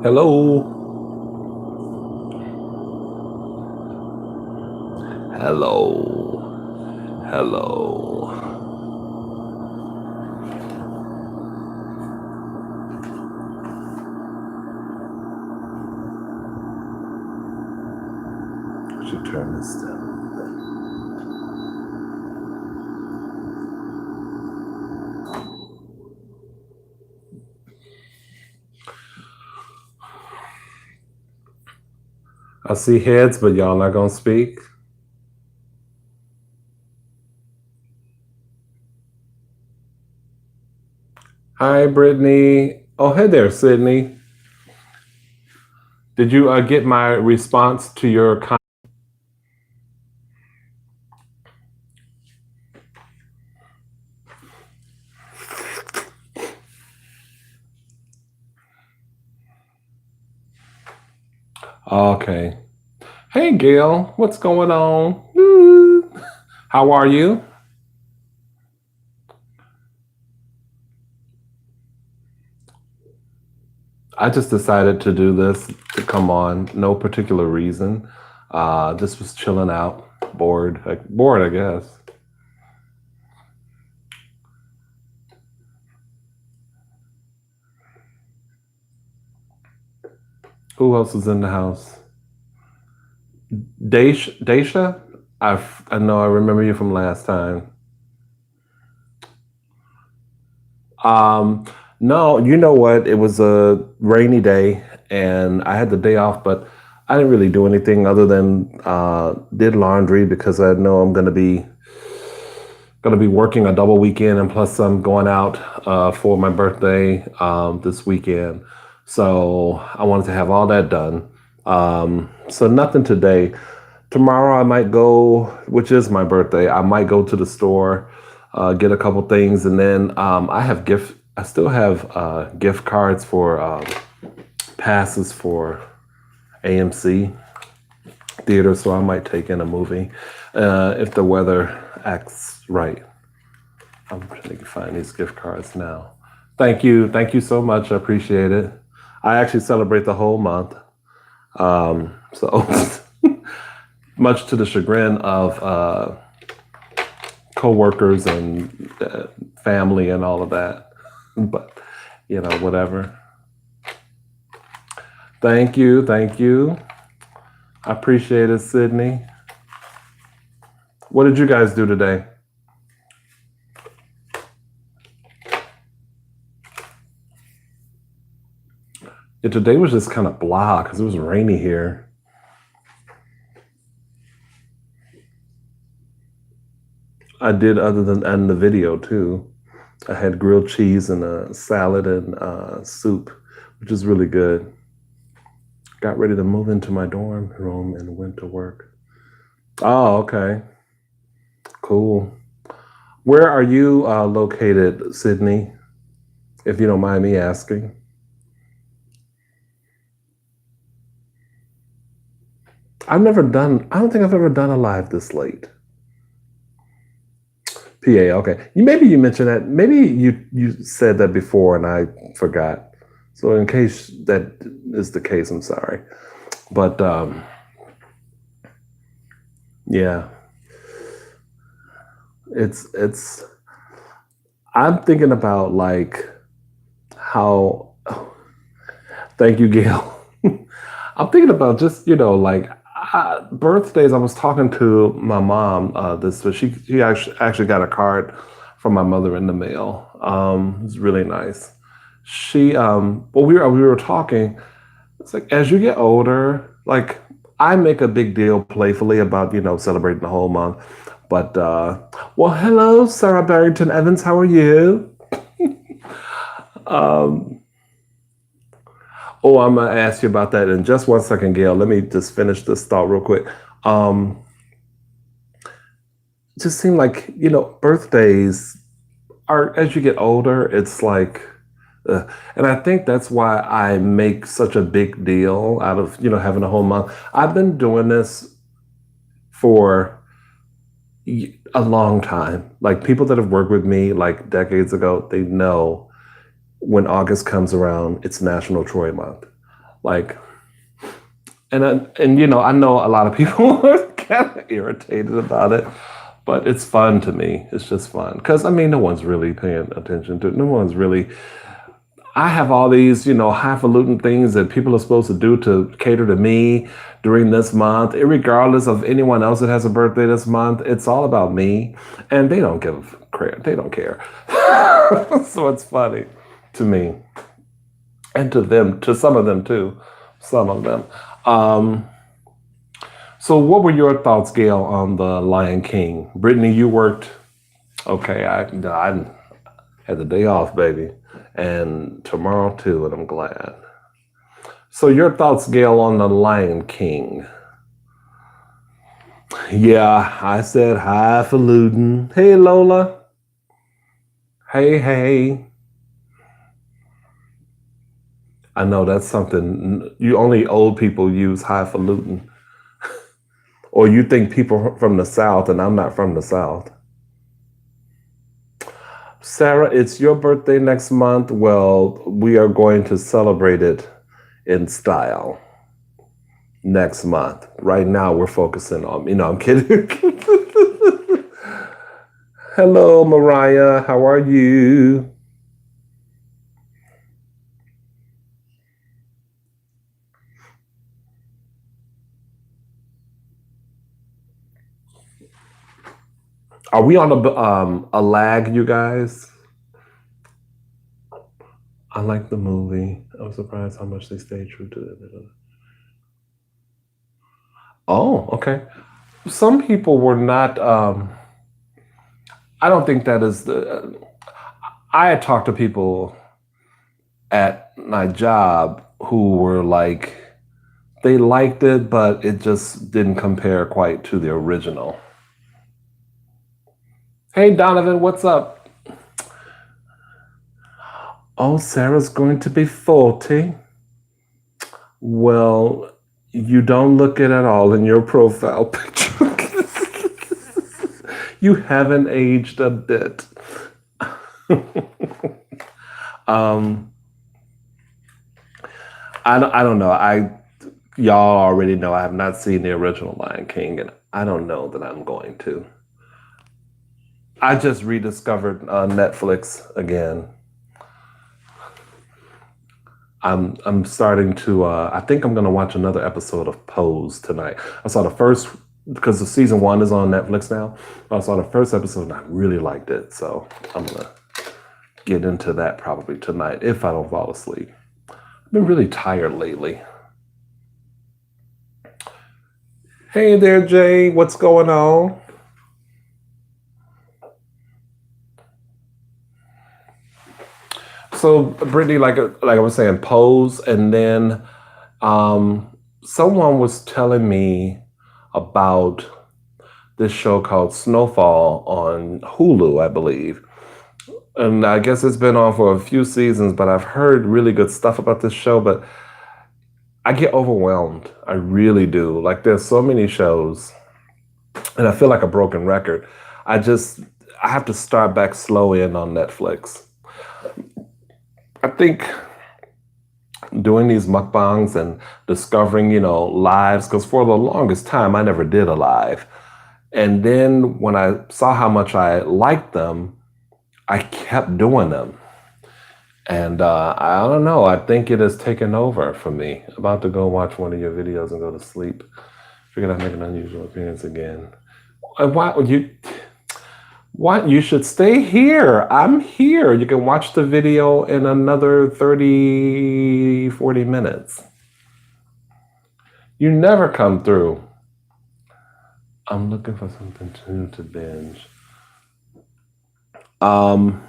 Hello. Hello. Hello. I should turn this down. I see heads, but y'all not gonna speak. Hi, Brittany. Oh, hey there, Sydney. Did you get my response to your comment? Okay. Hey, Gail. What's going on? Woo. How are you? I just decided to do this to come on. No particular reason. Just was chilling out, bored. Bored, I guess. Who else is in the house? Daisha? I know I remember you from last time. Um, no, you know what? It was a rainy day and I had the day off, but I didn't really do anything other than did laundry because I know I'm gonna be working a double weekend and plus I'm going out for my birthday this weekend. So I wanted to have all that done. So nothing today. Tomorrow I might go, which is my birthday. I might go to the store, get a couple things, and then I have gift. I still have gift cards for passes for AMC theater, so I might take in a movie if the weather acts right. I'm trying to find these gift cards now. Thank you so much. I appreciate it. I actually celebrate the whole month, so much to the chagrin of coworkers and family and all of that. But whatever. Thank you, thank you. I appreciate it, Sydney. What did you guys do today? Yeah, today was just kind of blah because it was rainy here. I did other than and the video too. I had grilled cheese and a salad and soup, which is really good. Got ready to move into my dorm room and went to work. Oh, okay. Cool. Where are you located, Sydney? If you don't mind me asking. I don't think I've ever done a live this late. PA, okay. Maybe you mentioned that. Maybe you said that before and I forgot. So in case that is the case, I'm sorry. But yeah, it's I'm thinking about like how thank you, Gail. I'm thinking about just, like birthdays. I was talking to my mom this, but she actually got a card from my mother in the mail. It's really nice. Well, we were talking. It's like as you get older, like I make a big deal playfully about celebrating the whole month, But well, hello, Sarah Barrington Evans. How are you? Um, oh, I'm gonna ask you about that in just one second, Gail. Let me just finish this thought real quick. Um, just seem like birthdays are, as you get older, it's like, and I think that's why I make such a big deal out of having a whole month. I've been doing this for a long time. Like people that have worked with me like decades ago, they know when August comes around, it's National Troy Month. Like, and I know a lot of people are kind of irritated about it, but it's fun to me. It's just fun because I mean, no one's really paying attention to it. No one's really. I have all these, highfalutin things that people are supposed to do to cater to me during this month, regardless of anyone else that has a birthday this month. It's all about me, and they don't give a crap. They don't care. So it's funny to me, and to them, to some of them too, some of them. Um, so, what were your thoughts, Gail, on the Lion King? Brittany, you worked. Okay, I had the day off, baby, and tomorrow too, and I'm glad. So, your thoughts, Gail, on the Lion King? Yeah, I said highfalutin. Hey, Lola. Hey, hey. I know that's something you only old people use highfalutin, or you think people from the South, and I'm not from the South. Sarah, it's your birthday next month. Well, we are going to celebrate it in style next month. Right now, we're focusing on, I'm kidding. Hello, Mariah. How are you? Are we on a lag, you guys? I like the movie. I was surprised how much they stayed true to it. Oh, okay. Some people were not. I don't think that is the. I had talked to people at my job who were like, they liked it, but it just didn't compare quite to the original. Hey, Donovan, what's up? Oh, Sarah's going to be 40. Well, you don't look it at all in your profile picture. You haven't aged a bit. um, I don't know. Y'all already know I have not seen the original Lion King, and I don't know that I'm going to. I just rediscovered Netflix again. I'm starting to. I think I'm going to watch another episode of Pose tonight. I saw the first because the season one is on Netflix now. I saw the first episode and I really liked it, so I'm gonna get into that probably tonight if I don't fall asleep. I've been really tired lately. Hey there, Jay. What's going on? So, Brittany, like I was saying, Pose, and then someone was telling me about this show called Snowfall on Hulu, I believe. And I guess it's been on for a few seasons, but I've heard really good stuff about this show, but I get overwhelmed. I really do. Like there's so many shows and I feel like a broken record. I just I have to start back slow in on Netflix. I think doing these mukbangs and discovering, lives, because for the longest time I never did a live. And then when I saw how much I liked them, I kept doing them. And I don't know. I think it has taken over for me. About to go watch one of your videos and go to sleep. Figured I'd make an unusual appearance again. Why would you? What? You should stay here. I'm here. You can watch the video in another 30, 40 minutes. You never come through. I'm looking for something new to binge. Um,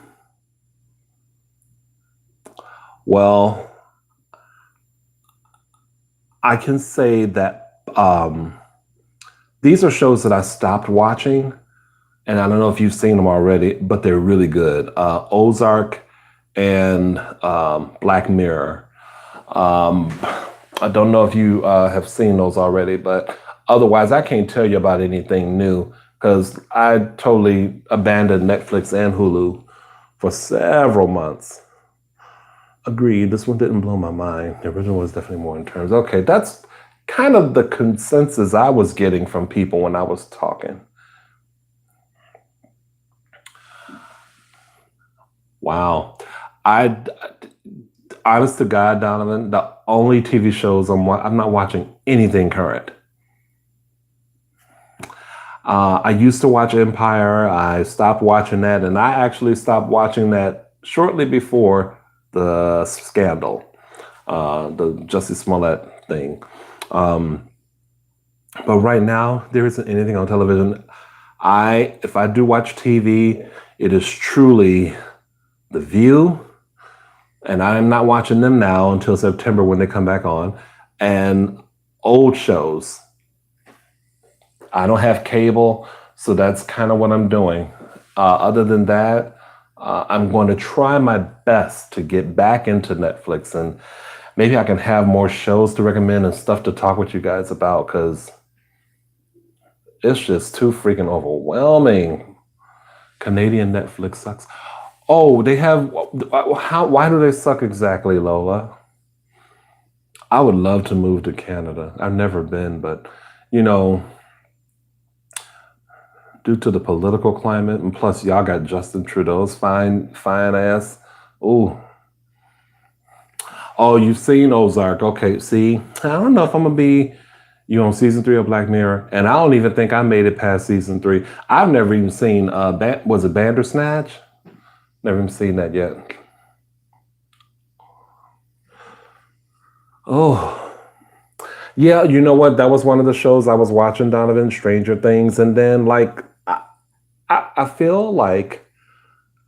well, I can say that these are shows that I stopped watching, and I don't know if you've seen them already, but they're really good. Ozark and Black Mirror. Um, I don't know if you have seen those already, but otherwise, I can't tell you about anything new because I totally abandoned Netflix and Hulu for several months. Agreed. This one didn't blow my mind. The original was definitely more in terms. Okay, that's kind of the consensus I was getting from people when I was talking. Wow. I, honest to God, Donovan, the only TV shows I'm not watching anything current. I used to watch Empire. I stopped watching that, and I actually stopped watching that shortly before the scandal, the Justice Smollett thing. Um, but right now, there isn't anything on television. If I do watch TV, it is truly The View, and I'm not watching them now until September when they come back on, and old shows. I don't have cable, so that's kind of what I'm doing. Other than that, I'm going to try my best to get back into Netflix, and maybe I can have more shows to recommend and stuff to talk with you guys about because it's just too freaking overwhelming. Canadian Netflix sucks. Oh, they have. How? Why do they suck exactly, Lola? I would love to move to Canada. I've never been, but you know, due to the political climate, and plus y'all got Justin Trudeau's fine ass. Ooh. Oh, you've seen Ozark. Okay, see, I don't know if I'm gonna be you on season 3 of Black Mirror, and I don't even think I made it past season 3. I've never even seen was it Bandersnatch? Never even seen that yet. Oh. Yeah, you know what? That was one of the shows I was watching, Donovan, Stranger Things, and then like I feel like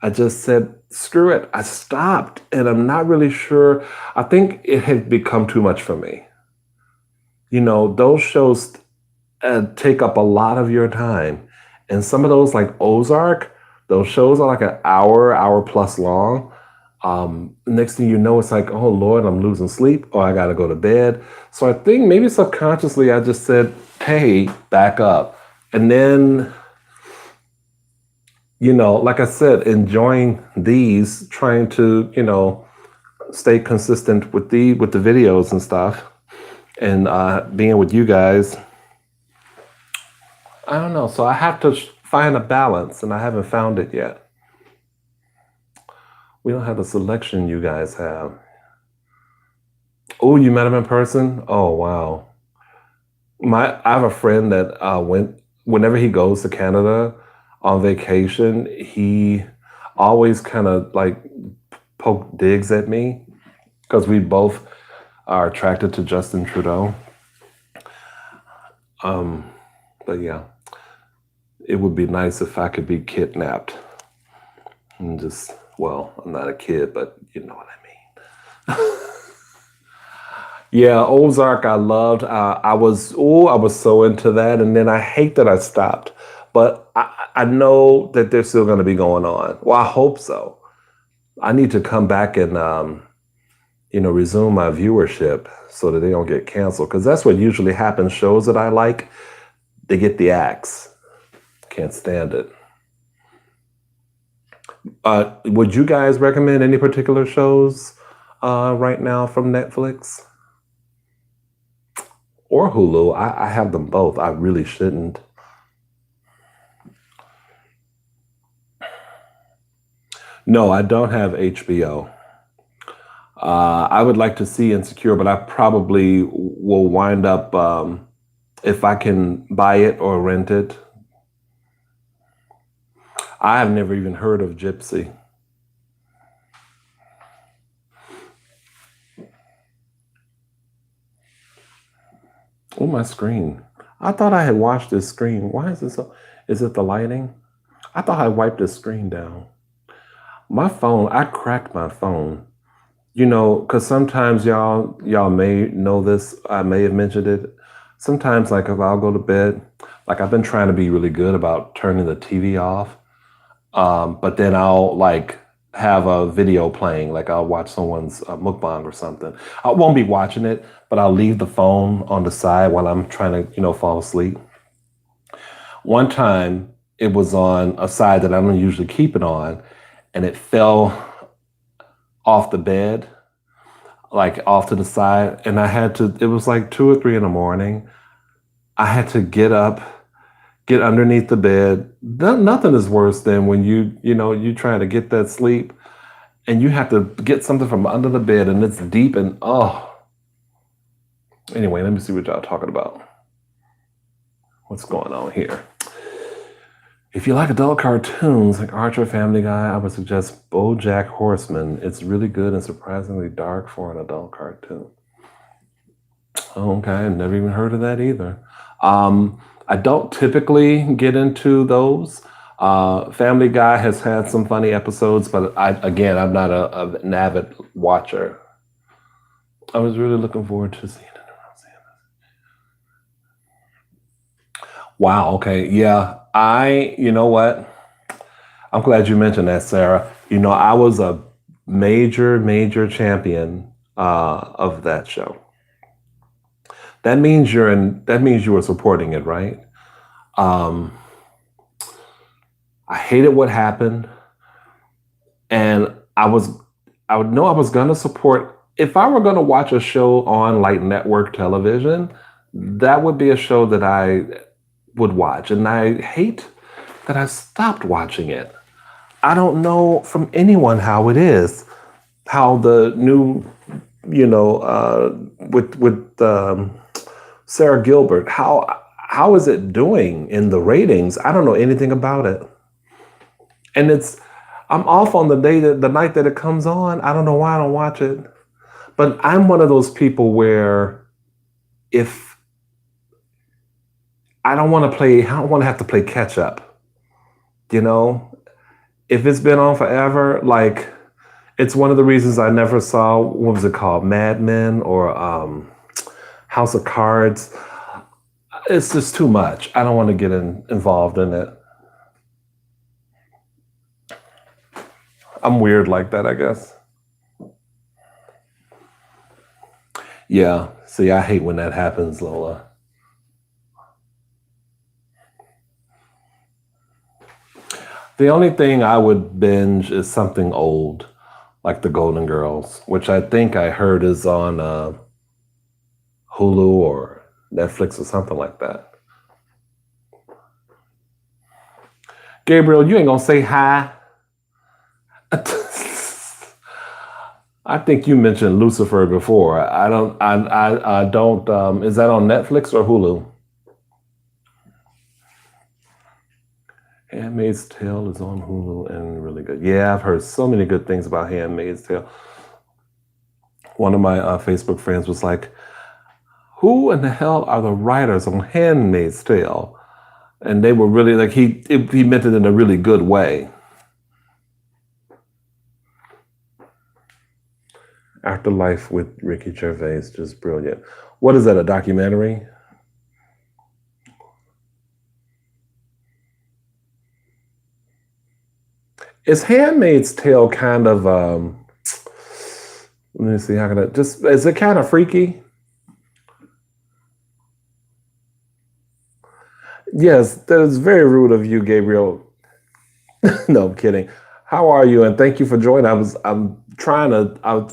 I just said, screw it. I stopped, and I'm not really sure. I think it had become too much for me. You know, those shows take up a lot of your time. And some of those, like Ozark, those shows are like an hour plus long. Next thing you know, it's like, oh Lord, I'm losing sleep, or I got to go to bed. So I think maybe subconsciously I just said, hey, back up. And then like I said, enjoying these, trying to, stay consistent with the videos and stuff, and being with you guys. I don't know. So I have to find a balance, and I haven't found it yet. We don't have the selection you guys have. Oh, you met him in person? Oh, wow. I have a friend that went whenever he goes to Canada on vacation. He always kind of like poke digs at me because we both are attracted to Justin Trudeau. But yeah, it would be nice if I could be kidnapped and just, well, I'm not a kid, but you know what I mean. Yeah, Ozark, I loved. I was so into that, and then I hate that I stopped. But I know that they're still going to be going on. Well, I hope so. I need to come back and resume my viewership so that they don't get canceled. Because that's what usually happens. Shows that I like, they get the axe. Can't stand it. Would you guys recommend any particular shows right now from Netflix or Hulu? I have them both. I really shouldn't. No, I don't have HBO. I would like to see Insecure, but I probably will wind up if I can buy it or rent it. I have never even heard of Gypsy. Oh, my screen. I thought I had washed this screen. Why is it so? Is it the lighting? I thought I wiped this screen down. My phone, I cracked my phone. Because sometimes y'all may know this. I may have mentioned it. Sometimes, like if I'll go to bed, like I've been trying to be really good about turning the TV off. But then I'll like have a video playing, like I'll watch someone's mukbang or something. I won't be watching it, but I'll leave the phone on the side while I'm trying to, fall asleep. One time it was on a side that I don't usually keep it on, and it fell off the bed, like off to the side. And it was like 2 or 3 in the morning. I had to get up, get underneath the bed. Nothing is worse than when you trying to get that sleep and you have to get something from under the bed and it's deep and oh. Anyway, let me see what y'all talking about. What's going on here? If you like adult cartoons like Archer, Family Guy, I would suggest BoJack Horseman. It's really good and surprisingly dark for an adult cartoon. Oh, okay, I never even heard of that either. I don't typically get into those. Family Guy has had some funny episodes, but I'm not an avid watcher. I was really looking forward to seeing it. Wow. Okay. Yeah. You know what? I'm glad you mentioned that, Sarah. I was a major champion of that show. That means you were supporting it, right? I hated what happened, and I would know I was gonna support if I were gonna watch a show on like network television. That would be a show that I would watch, and I hate that I stopped watching it. I don't know from anyone how it is, how the new, with Sarah Gilbert, how is it doing in the ratings? I don't know anything about it, and I'm off on the night that it comes on. I don't know why I don't watch it, but I'm one of those people where if I don't want to have to play catch up. If it's been on forever, like it's one of the reasons I never saw, what was it called? Mad Men or House of Cards. It's just too much. I don't want to get involved in it. I'm weird like that, I guess. Yeah. See, I hate when that happens, Lola. The only thing I would binge is something old, like The Golden Girls, which I think I heard is on Hulu or Netflix or something like that. Gabriel, you ain't gonna say hi. I think you mentioned Lucifer before. I don't. I don't. Is that on Netflix or Hulu? Handmaid's Tale is on Hulu and really good. Yeah, I've heard so many good things about Handmaid's Tale. One of my Facebook friends was like, "Who in the hell are the writers on Handmaid's Tale?" And they were really like he meant it in a really good way. Afterlife with Ricky Gervais, just brilliant. What is that? A documentary? Is Handmaid's Tale kind of let me see, how can I just is it kind of freaky? Yes, that is very rude of you, Gabriel. No, I'm kidding. How are you? And thank you for joining. I'm trying to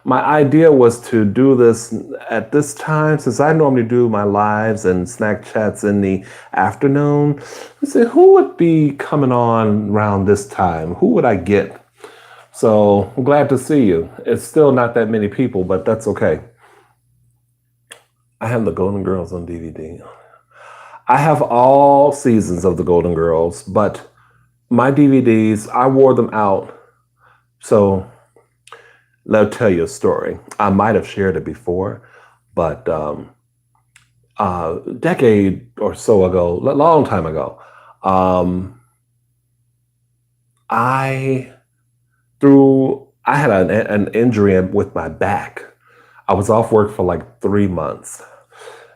my idea was to do this at this time since I normally do my lives and snack chats in the afternoon. I said, who would be coming on around this time? Who would I get? So I'm glad to see you. It's still not that many people, but that's okay. I have the Golden Girls on DVD. I have all seasons of the Golden Girls, but my DVDs, I wore them out. So let me tell you a story. I might have shared it before, but decade or so ago, long time ago, um, I I had an injury with my back. I was off work for like 3 months,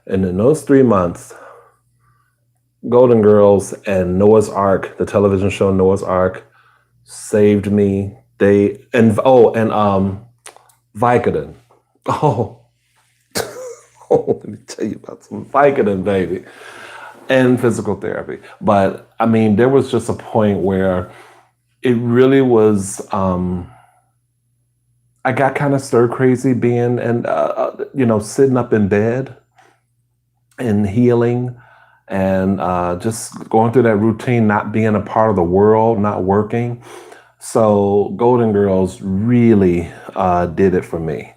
and in those 3 months, Golden Girls and Noah's Ark, the television show Noah's Ark, saved me. They and oh and Vicodin. Oh, oh, let me tell you about some Vicodin, baby, and physical therapy. But I mean, there was just a point where it really was. I got kind of stir crazy being and sitting up in bed and healing and just going through that routine, not being a part of the world, not working. So Golden Girls really did it for me.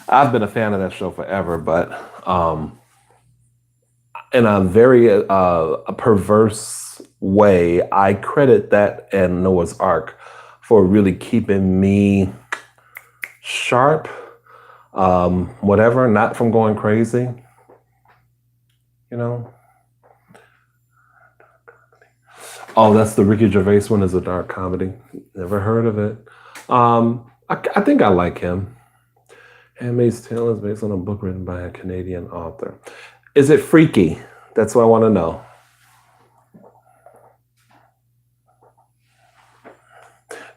I've been a fan of that show forever, but in a very a perverse way, I credit that and Noah's Ark for really keeping me sharp, whatever, not from going crazy, you know. Oh, that's the Ricky Gervais one, is a dark comedy. Never heard of it. I think I like him. Handmaid's Tale is based on a book written by a Canadian author. Is it freaky? That's what I want to know.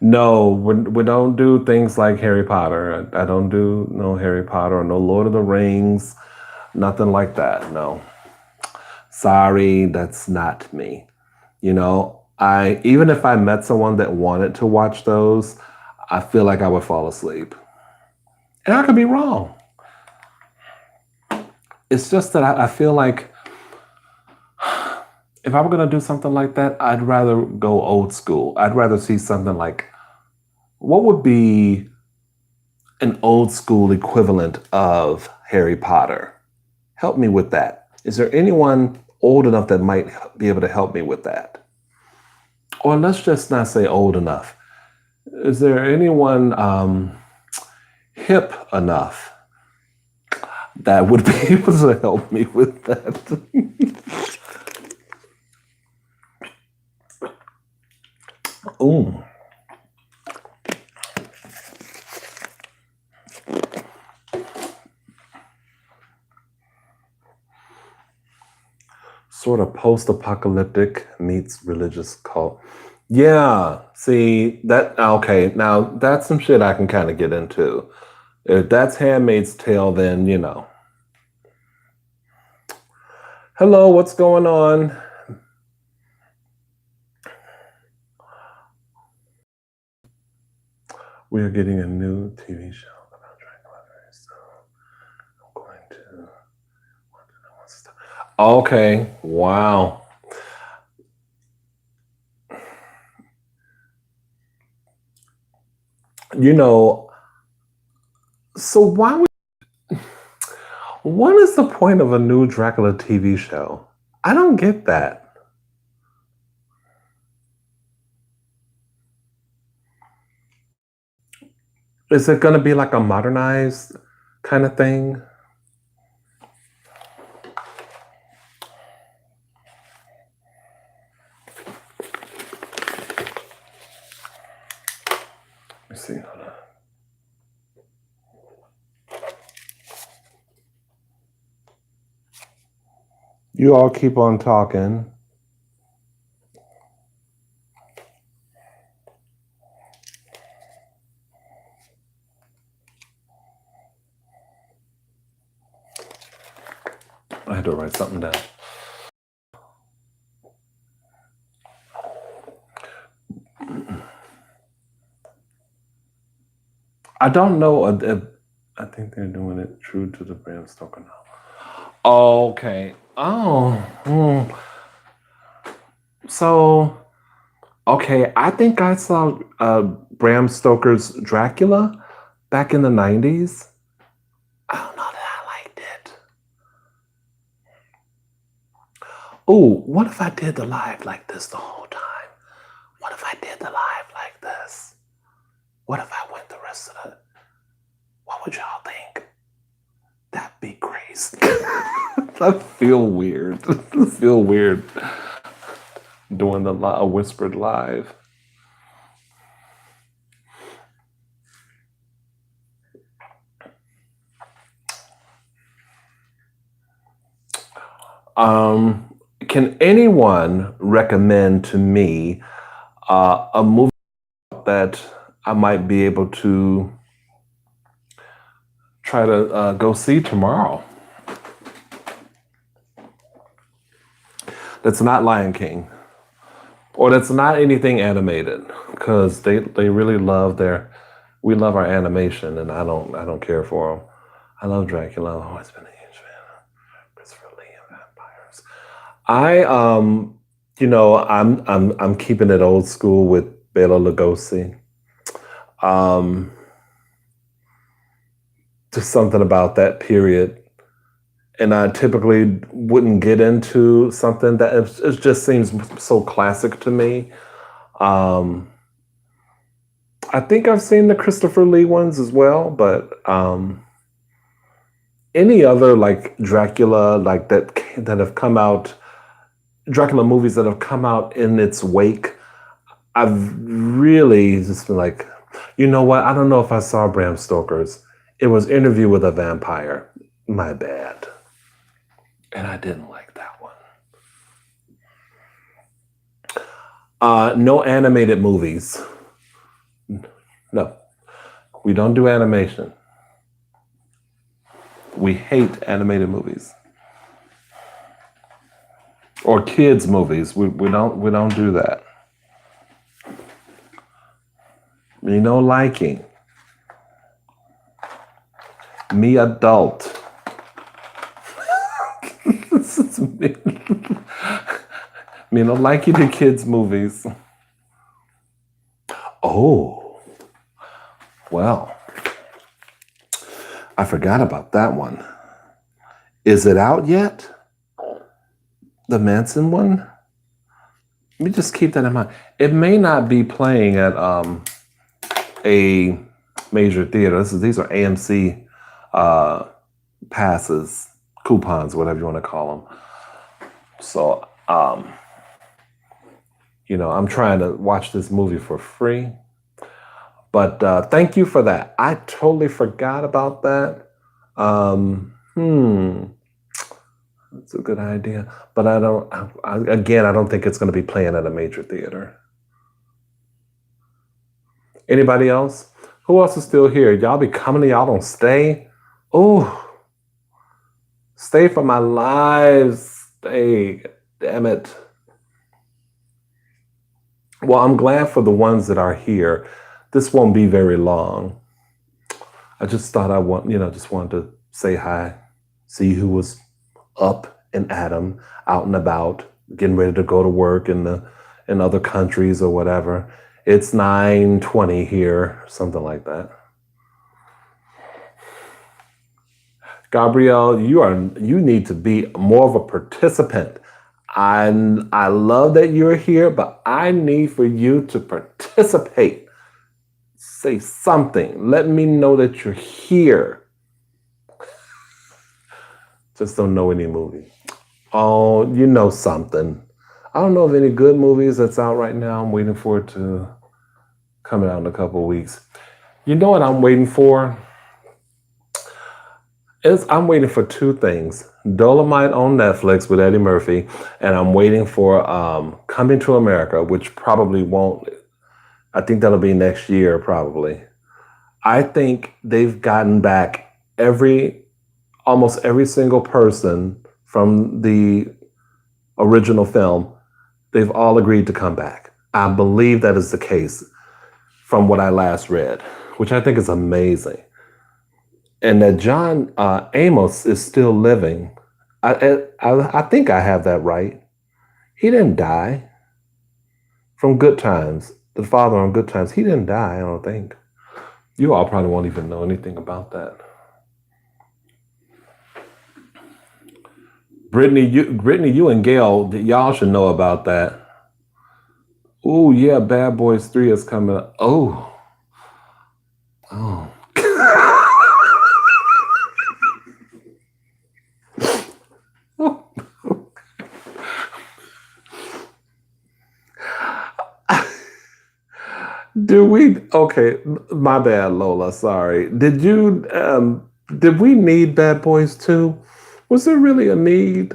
No, we don't do things like Harry Potter. I don't do no Harry Potter or no Lord of the Rings, nothing like that. No. Sorry, that's not me. You know, I even if I met someone that wanted to watch those, I feel like I would fall asleep. And I could be wrong. It's just that I feel like if I were going to do something like that, I'd rather go old school. I'd rather see something like what would be an old school equivalent of Harry Potter? Help me with that. Is there anyone old enough that might be able to help me with that? Or let's just not say old enough. Is there anyone hip enough that would be able to help me with that? Ooh. Sort of post-apocalyptic meets religious cult. Yeah, see that okay, now that's some shit I can kind of get into. If that's Handmaid's Tale, then Hello, what's going on? We are getting a new TV show about Dracula, so I'm going to. Okay, wow. You know, so what is the point of a new Dracula TV show? I don't get that. Is it going to be like a modernized kind of thing? Let's see. Hold on. You all keep on talking. I had to write something down. I don't know. I think they're doing it true to the Bram Stoker now. Okay. Oh. So, okay. I think I saw Bram Stoker's Dracula back in the 90s. I don't know that I liked it. Oh, what if I did the live like this the whole time? What if I did the live like this? What if I went the rest of What would y'all think? That'd be crazy. I feel weird. I feel weird doing a whispered live. Can anyone recommend to me a movie that I might be able to try to go see tomorrow? That's not Lion King, or that's not anything animated, because they really love we love our animation, and I don't care for them. I love Dracula. I've always been a huge fan of Christopher Lee and vampires. I'm keeping it old school with Bela Lugosi. Just something about that period. And I typically wouldn't get into something that it just seems so classic to me. Um, I think I've seen the Christopher Lee ones as well, but any other like Dracula like that have come out, Dracula movies that have come out in its wake, I've really just been like, you know what? I don't know if I saw Bram Stoker's. It was Interview with a Vampire. My bad. And I didn't like that one. No animated movies. No, we don't do animation. We hate animated movies or kids movies. We don't do that. Me no liking. Me adult. This is me. Me no liking the kids movies. Oh, well, I forgot about that one. Is it out yet? The Manson one? Let me just keep that in mind. It may not be playing at a major theater. These are AMC passes, coupons, whatever you want to call them. So, I'm trying to watch this movie for free. But thank you for that. I totally forgot about that. That's a good idea. But I don't think it's going to be playing at a major theater. Anybody else? Who else is still here? Y'all be coming, y'all don't stay? Oh, stay for my lives. Stay. Damn it. Well, I'm glad for the ones that are here. This won't be very long. I just thought just wanted to say hi, see who was up and at 'em, out and about, getting ready to go to work in other countries or whatever. It's 9:20 here, something like that. Gabrielle, you need to be more of a participant. I love that you're here, but I need for you to participate. Say something. Let me know that you're here. Just don't know any movie. Oh, you know something. I don't know of any good movies that's out right now. I'm waiting for it to come out in a couple of weeks. You know what I'm waiting for? I'm waiting for two things. Dolomite on Netflix with Eddie Murphy, and I'm waiting for Coming to America, which probably won't. I think that'll be next year, probably. I think they've gotten back almost every single person from the original film. They've all agreed to come back. I believe that is the case from what I last read, which I think is amazing. And that John Amos is still living. I think I have that right. He didn't die from Good Times. The father on Good Times, he didn't die, I don't think. You all probably won't even know anything about that. Brittany, you and Gail, y'all should know about that. Oh yeah, Bad Boys 3 is coming up. Oh. Do we? Okay, my bad, Lola. Sorry. Did we need Bad Boys 2? Was there really a need?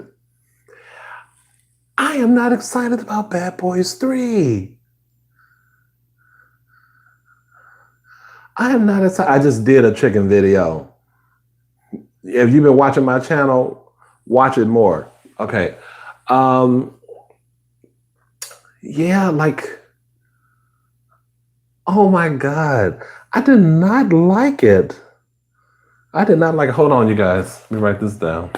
I am not excited about Bad Boys 3. I am not excited. I just did a chicken video. If you've been watching my channel, watch it more. Okay. Um, yeah, like, oh my God. I did not like it. I did not like it. Hold on, you guys. Let me write this down.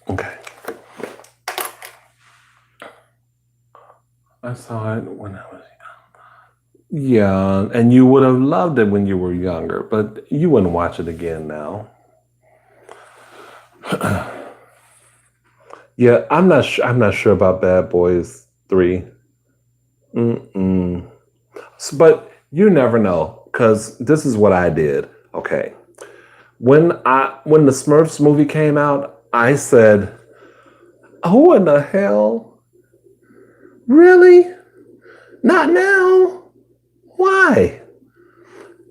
Okay. I saw it when I was young. Yeah, and you would have loved it when you were younger, but you wouldn't watch it again now. Yeah, I'm not sure. I'm not sure about Bad Boys 3. Mm-mm. But you never know, because this is what I did. Okay, when the Smurfs movie came out, I said, "Who in the hell? Really? Not now? Why?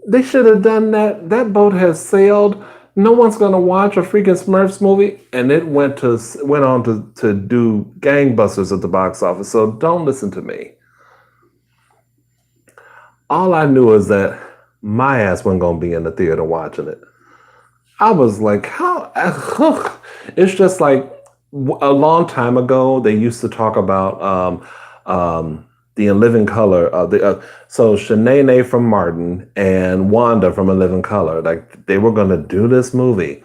They should have done that. That boat has sailed. No one's gonna watch a freaking Smurfs movie." And it went on to do gangbusters at the box office. So don't listen to me. All I knew is that my ass wasn't gonna be in the theater watching it. I was like, how? It's just like a long time ago, they used to talk about the In Living Color. So Shanae from Martin and Wanda from In Living Color, like they were going to do this movie,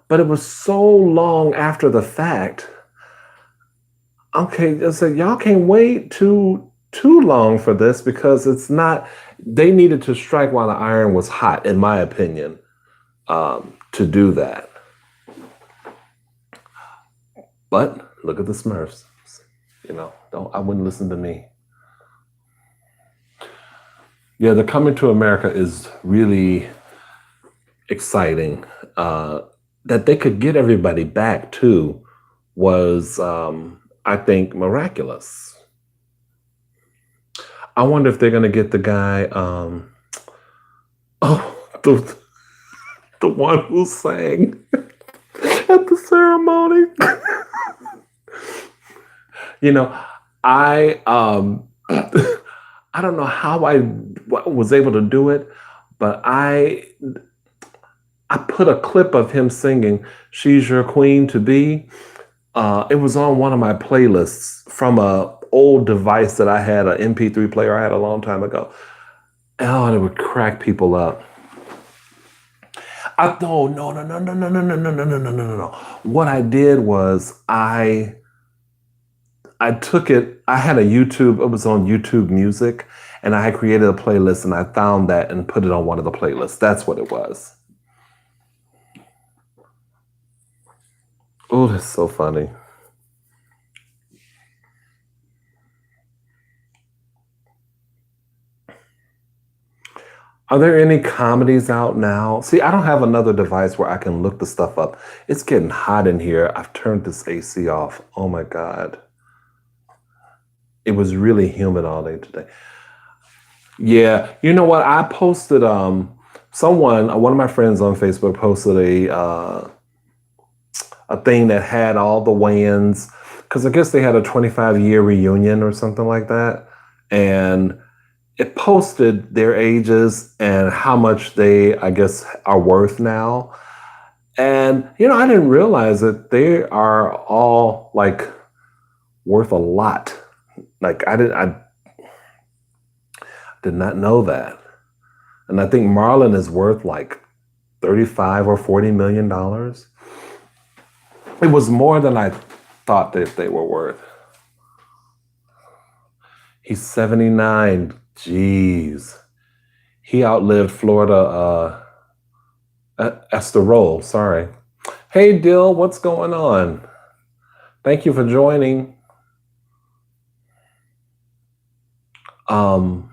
but it was so long after the fact. Okay, I said y'all can't wait too long for this because it's not. They needed to strike while the iron was hot, in my opinion, to do that. But look at the Smurfs. Don't I wouldn't listen to me. Yeah, the Coming to America is really exciting. That they could get everybody back too was, I think, miraculous. I wonder if they're gonna get the guy. The one who sang at the ceremony. I I don't know how I was able to do it, but I put a clip of him singing "She's Your Queen to Be." It was on one of my playlists from a old device that I had, an MP3 player I had a long time ago. Oh, and it would crack people up. No, no, no, no, no, no, no, no, no, no, no, no, no, no. What I did was I took it. I had a YouTube. It was on YouTube Music, and I had created a playlist, and I found that and put it on one of the playlists. That's what it was. Oh, that's so funny. Are there any comedies out now? See, I don't have another device where I can look the stuff up. It's getting hot in here. I've turned this AC off. Oh my God. It was really humid all day today. Yeah, you know what? I posted one of my friends on Facebook posted a thing that had all the weigh-ins because I guess they had a 25-year reunion or something like that. And it posted their ages and how much they, I guess, are worth now. And, I didn't realize that they are all like worth a lot. Like I did not know that. And I think Marlon is worth like 35 or 40 million dollars. It was more than I thought that they were worth. He's 79. Jeez. He outlived Florida Esther Roll, sorry. Hey Dill, what's going on? Thank you for joining. Um,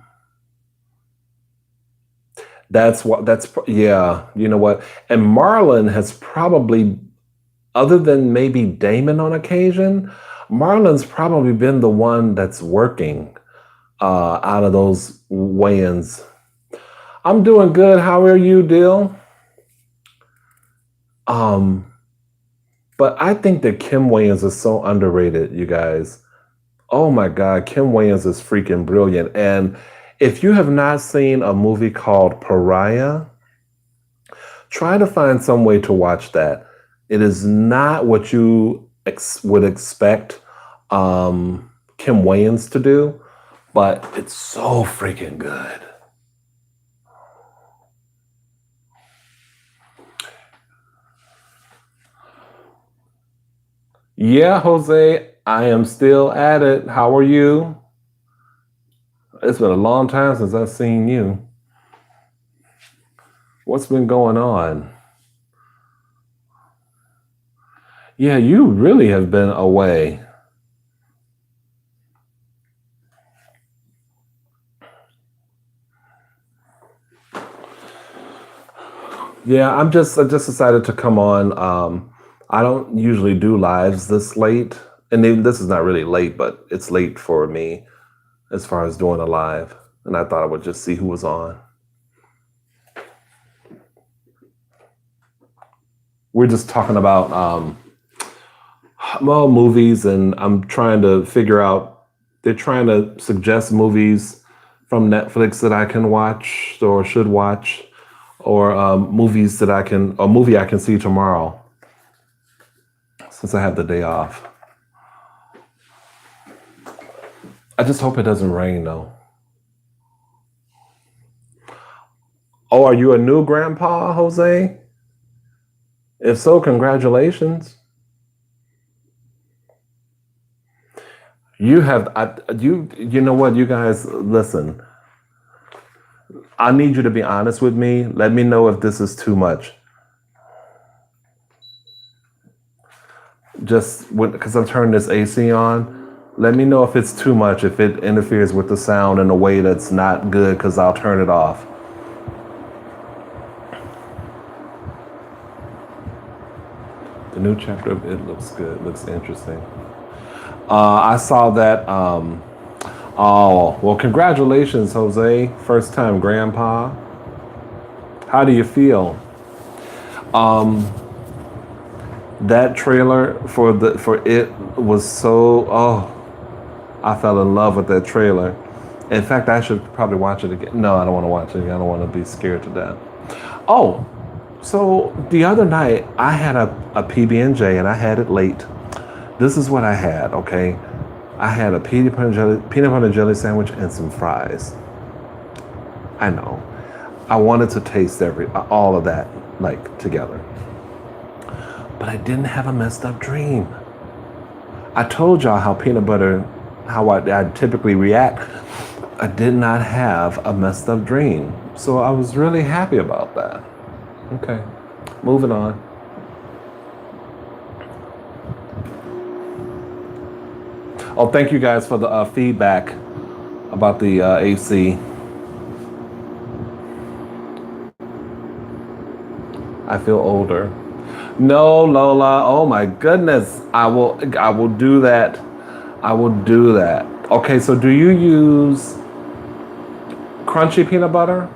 yeah, you know what? And Marlon has probably, other than maybe Damon on occasion, Marlon's probably been the one that's working out of those weigh-ins. I'm doing good. How are you, Dill? Um, but I think that Kim Wayans is so underrated, you guys. Oh my God, Kim Wayans is freaking brilliant. And if you have not seen a movie called Pariah, try to find some way to watch that. It is not what you would expect Kim Wayans to do, but it's so freaking good. Yeah, Jose, I am still at it. How are you? It's been a long time since I've seen you. What's been going on? Yeah, you really have been away. Yeah, I just decided to come on. I don't usually do lives this late, and this is not really late, but it's late for me as far as doing a live. And I thought I would just see who was on. We're just talking about well, movies, and I'm trying to figure out. They're trying to suggest movies from Netflix that I can watch or should watch, or movies that a movie I can see tomorrow since I have the day off. I just hope it doesn't rain though. Oh, are you a new grandpa, Jose? If so, congratulations. You know what, you guys, listen. I need you to be honest with me. Let me know if this is too much. Just because I'm turning this AC on. Let me know if it's too much, if it interferes with the sound in a way that's not good, because I'll turn it off. The new chapter of It looks good, looks interesting. I saw that. Oh, well, congratulations, Jose. First time grandpa. How do you feel? That trailer for it was so, oh, I fell in love with that trailer. In fact, I should probably watch it again. No, I don't want to watch it again. I don't want to be scared to death. Oh, so the other night I had a PB&J and I had it late. This is what I had, okay? I had a peanut butter jelly sandwich and some fries. I know. I wanted to taste all of that like together. But I didn't have a messed up dream. I told y'all how I typically react. I did not have a messed up dream. So I was really happy about that. Okay, moving on. Oh, thank you guys for the feedback about the AC. I feel older. No, Lola. Oh my goodness. I will do that. I will do that. Okay, so do you use crunchy peanut butter?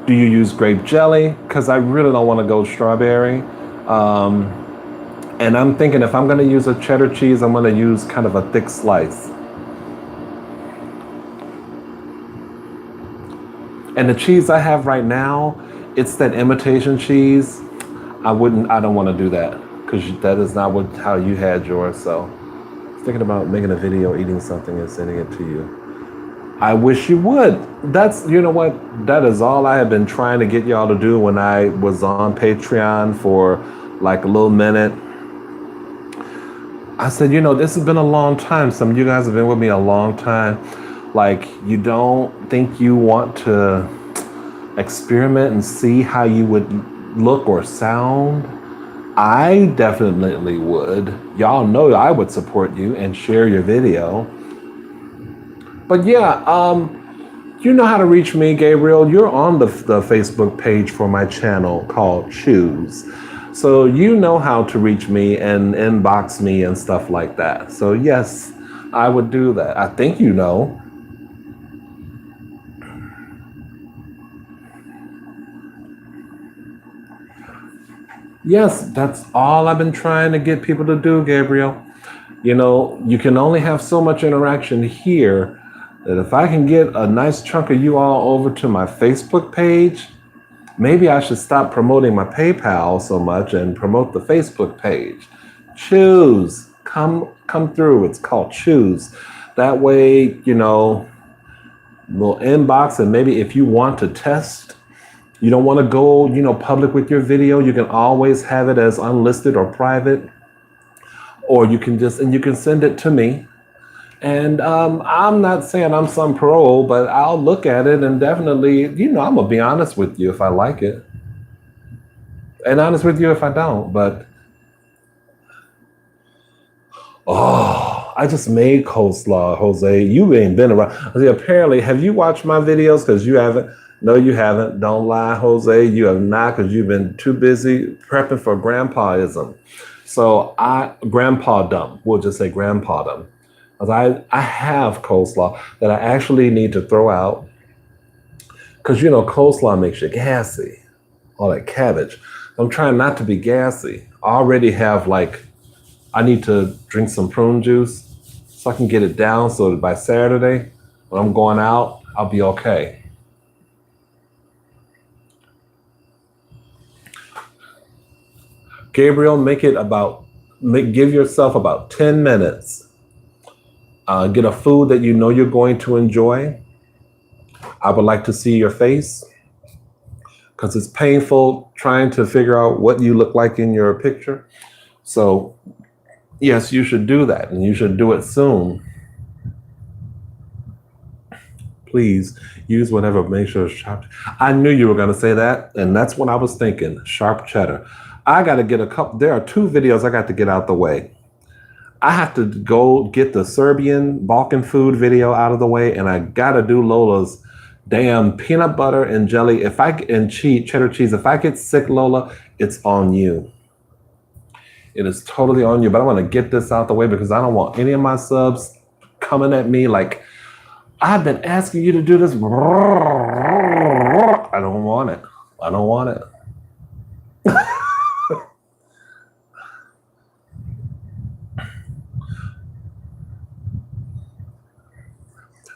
Do you use grape jelly? Because I really don't want to go strawberry. And I'm thinking if I'm going to use a cheddar cheese, I'm going to use kind of a thick slice. And the cheese I have right now, it's that imitation cheese. I don't want to do that because that is not how you had yours. So I was thinking about making a video eating something and sending it to you. I wish you would. You know what? That is all I have been trying to get y'all to do when I was on Patreon for like a little minute. I said, this has been a long time. Some of you guys have been with me a long time. Like, you don't think you want to experiment and see how you would look or sound? I definitely would. Y'all know I would support you and share your video. But yeah, you know how to reach me, Gabriel. You're on the Facebook page for my channel called Choose. So you know how to reach me and inbox me and stuff like that. So yes, I would do that. I think you know. Yes, that's all I've been trying to get people to do, Gabriel. You know, you can only have so much interaction here that if I can get a nice chunk of you all over to my Facebook page, maybe I should stop promoting my PayPal so much and promote the Facebook page. Choose. Come through. It's called Choose. That way, you know, we'll inbox, and maybe if you want to test, you don't want to go, you know, public with your video, you can always have it as unlisted or private, or you can just, and you can send it to me. And I'm not saying I'm some pro, but I'll look at it and definitely, you know, I'm gonna be honest with you if I like it, and honest with you if I don't. But oh, I just made coleslaw, Jose. You ain't been around. I see, apparently, have you watched my videos? Because you haven't. No, you haven't. Don't lie, Jose. You have not, because you've been too busy prepping for grandpaism. So grandpa dumb. We'll just say grandpa dumb. 'Cause I have coleslaw that I actually need to throw out. Because, you know, coleslaw makes you gassy. All that cabbage. I'm trying not to be gassy. I already have like, I need to drink some prune juice so I can get it down so that by Saturday, when I'm going out, I'll be okay. Gabriel, give yourself about 10 minutes. Get a food that you know you're going to enjoy. I would like to see your face because it's painful trying to figure out what you look like in your picture. So yes, you should do that, and you should do it soon. Please use whatever makes sure it's sharp. I knew you were going to say that, and that's what I was thinking. Sharp cheddar. I got to get a couple. There are 2 videos I got to get out the way. I have to go get the Serbian Balkan food video out of the way, and I got to do Lola's damn peanut butter and jelly. Cheddar cheese. If I get sick, Lola, it's on you. It is totally on you. But I want to get this out the way because I don't want any of my subs coming at me like, I've been asking you to do this. I don't want it. I don't want it.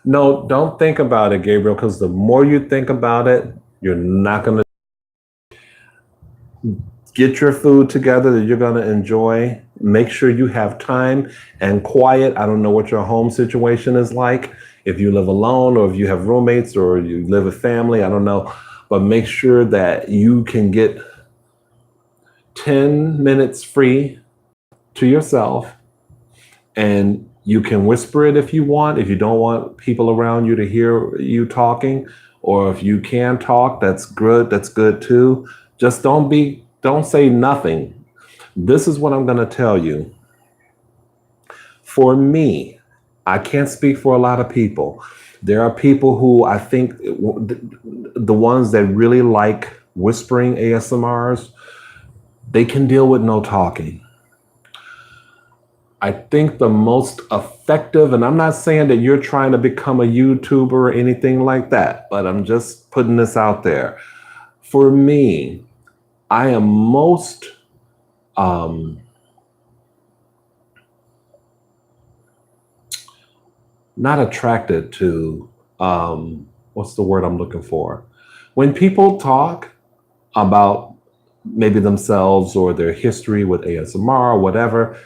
No, don't think about it, Gabriel, because the more you think about it, you're not going to get your food together that you're going to enjoy. Make sure you have time and quiet. I don't know what your home situation is like. If you live alone or if you have roommates or you live with family, I don't know. But make sure that you can get 10 minutes free to yourself, and you can whisper it if you want, if you don't want people around you to hear you talking, or if you can talk, that's good too. Just don't say nothing. This is what I'm going to tell you. For me, I can't speak for a lot of people. There are people who I think the ones that really like whispering ASMRs, they can deal with no talking. I think the most effective, and I'm not saying that you're trying to become a YouTuber or anything like that, but I'm just putting this out there. For me, I am most not attracted to, what's the word I'm looking for? When people talk about maybe themselves or their history with ASMR or whatever,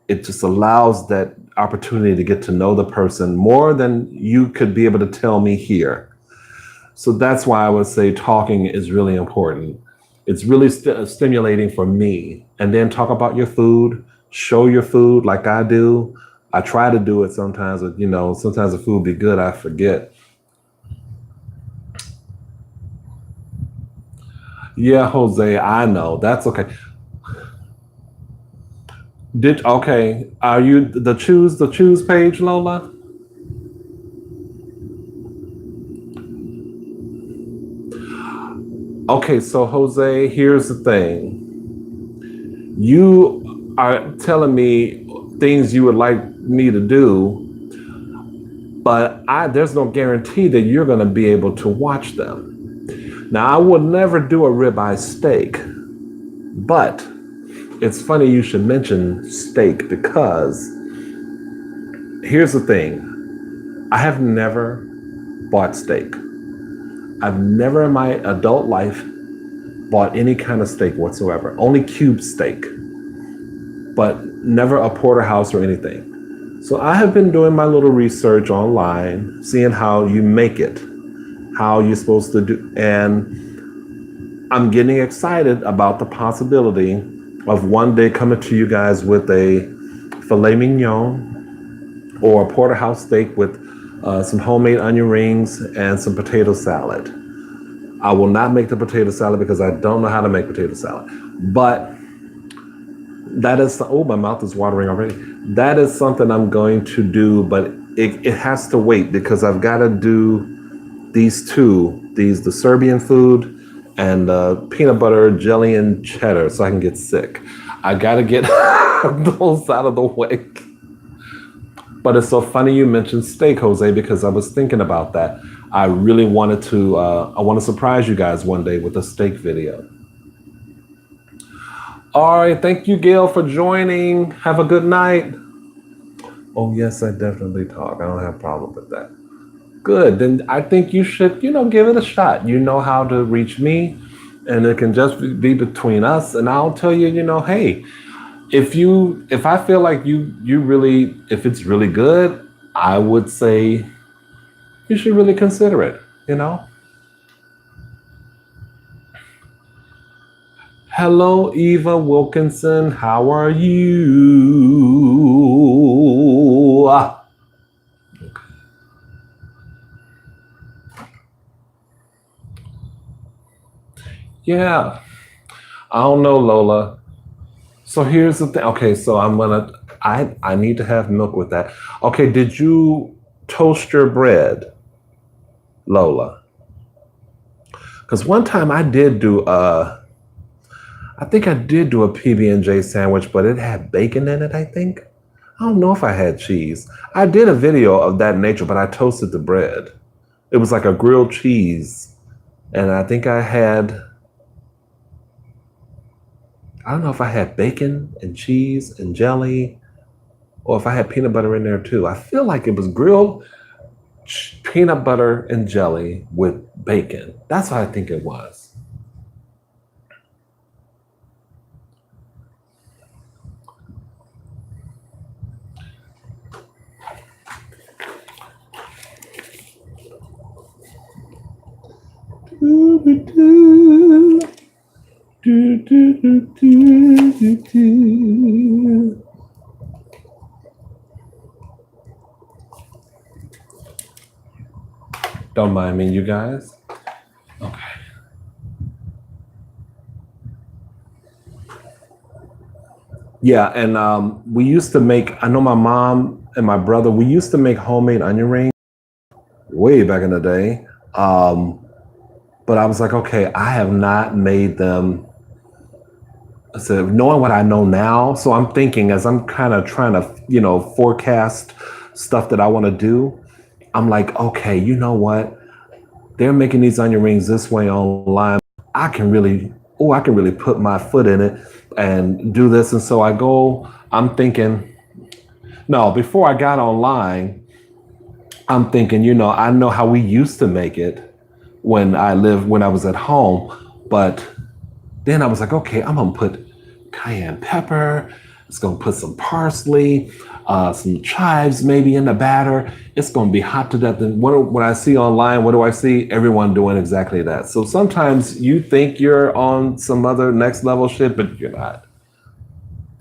it just allows that opportunity to get to know the person more than you could be able to tell me here. So that's why I would say talking is really important. It's really stimulating for me. And then talk about your food, show your food like I do. I try to do it sometimes, but you know, sometimes the food be good, I forget. Yeah, Jose, I know. That's okay. Are you the choose page, Lola? Okay, so Jose, here's the thing. You are telling me things you would like me to do, but there's no guarantee that you're going to be able to watch them. Now, I would never do a ribeye steak, but it's funny you should mention steak because here's the thing. I have never bought steak. I've never in my adult life bought any kind of steak whatsoever, only cube steak, but never a porterhouse or anything. So I have been doing my little research online, seeing how you make it, how you're supposed to do, and I'm getting excited about the possibility of one day coming to you guys with a filet mignon or a porterhouse steak with some homemade onion rings and some potato salad. I will not make the potato salad because I don't know how to make potato salad. But that is, oh, my mouth is watering already. That is something I'm going to do, but it has to wait because I've got to do the Serbian food and peanut butter, jelly, and cheddar so I can get sick. I got to get those out of the way. But it's so funny you mentioned steak, Jose, because I was thinking about that. I really wanted to, I want to surprise you guys one day with a steak video. All right, thank you, Gail, for joining. Have a good night. Oh, yes, I definitely talk. I don't have a problem with that. Good, then I think you should, give it a shot. You know how to reach me, and it can just be between us, and I'll tell you, hey, if I feel like you really, if it's really good, I would say you should really consider it. Hello, Eva Wilkinson. How are you? Yeah, I don't know, Lola. So here's the thing. Okay, so I need to have milk with that. Okay, did you toast your bread, Lola? Because one time I think I did do a PB&J sandwich, but it had bacon in it, I think. I don't know if I had cheese. I did a video of that nature, but I toasted the bread. It was like a grilled cheese. And I think I don't know if I had bacon and cheese and jelly or if I had peanut butter in there too. I feel like it was grilled peanut butter and jelly with bacon. That's what I think it was. Don't mind me, you guys. Okay. Yeah, and we used to make, I know my mom and my brother, we used to make homemade onion rings way back in the day. But I was like, okay, I have not made them. So knowing what I know now, so I'm thinking as I'm kind of trying to, forecast stuff that I want to do, I'm like, okay, you know what? They're making these onion rings this way online. I can really put my foot in it and do this. And so I'm thinking, no, before I got online, I'm thinking, I know how we used to make it when I was at home. But then I was like, okay, I'm going to put cayenne pepper. It's going to put some parsley, some chives maybe in the batter. It's going to be hot to death. And what I see online, what do I see? Everyone doing exactly that. So sometimes you think you're on some other next level shit, but you're not.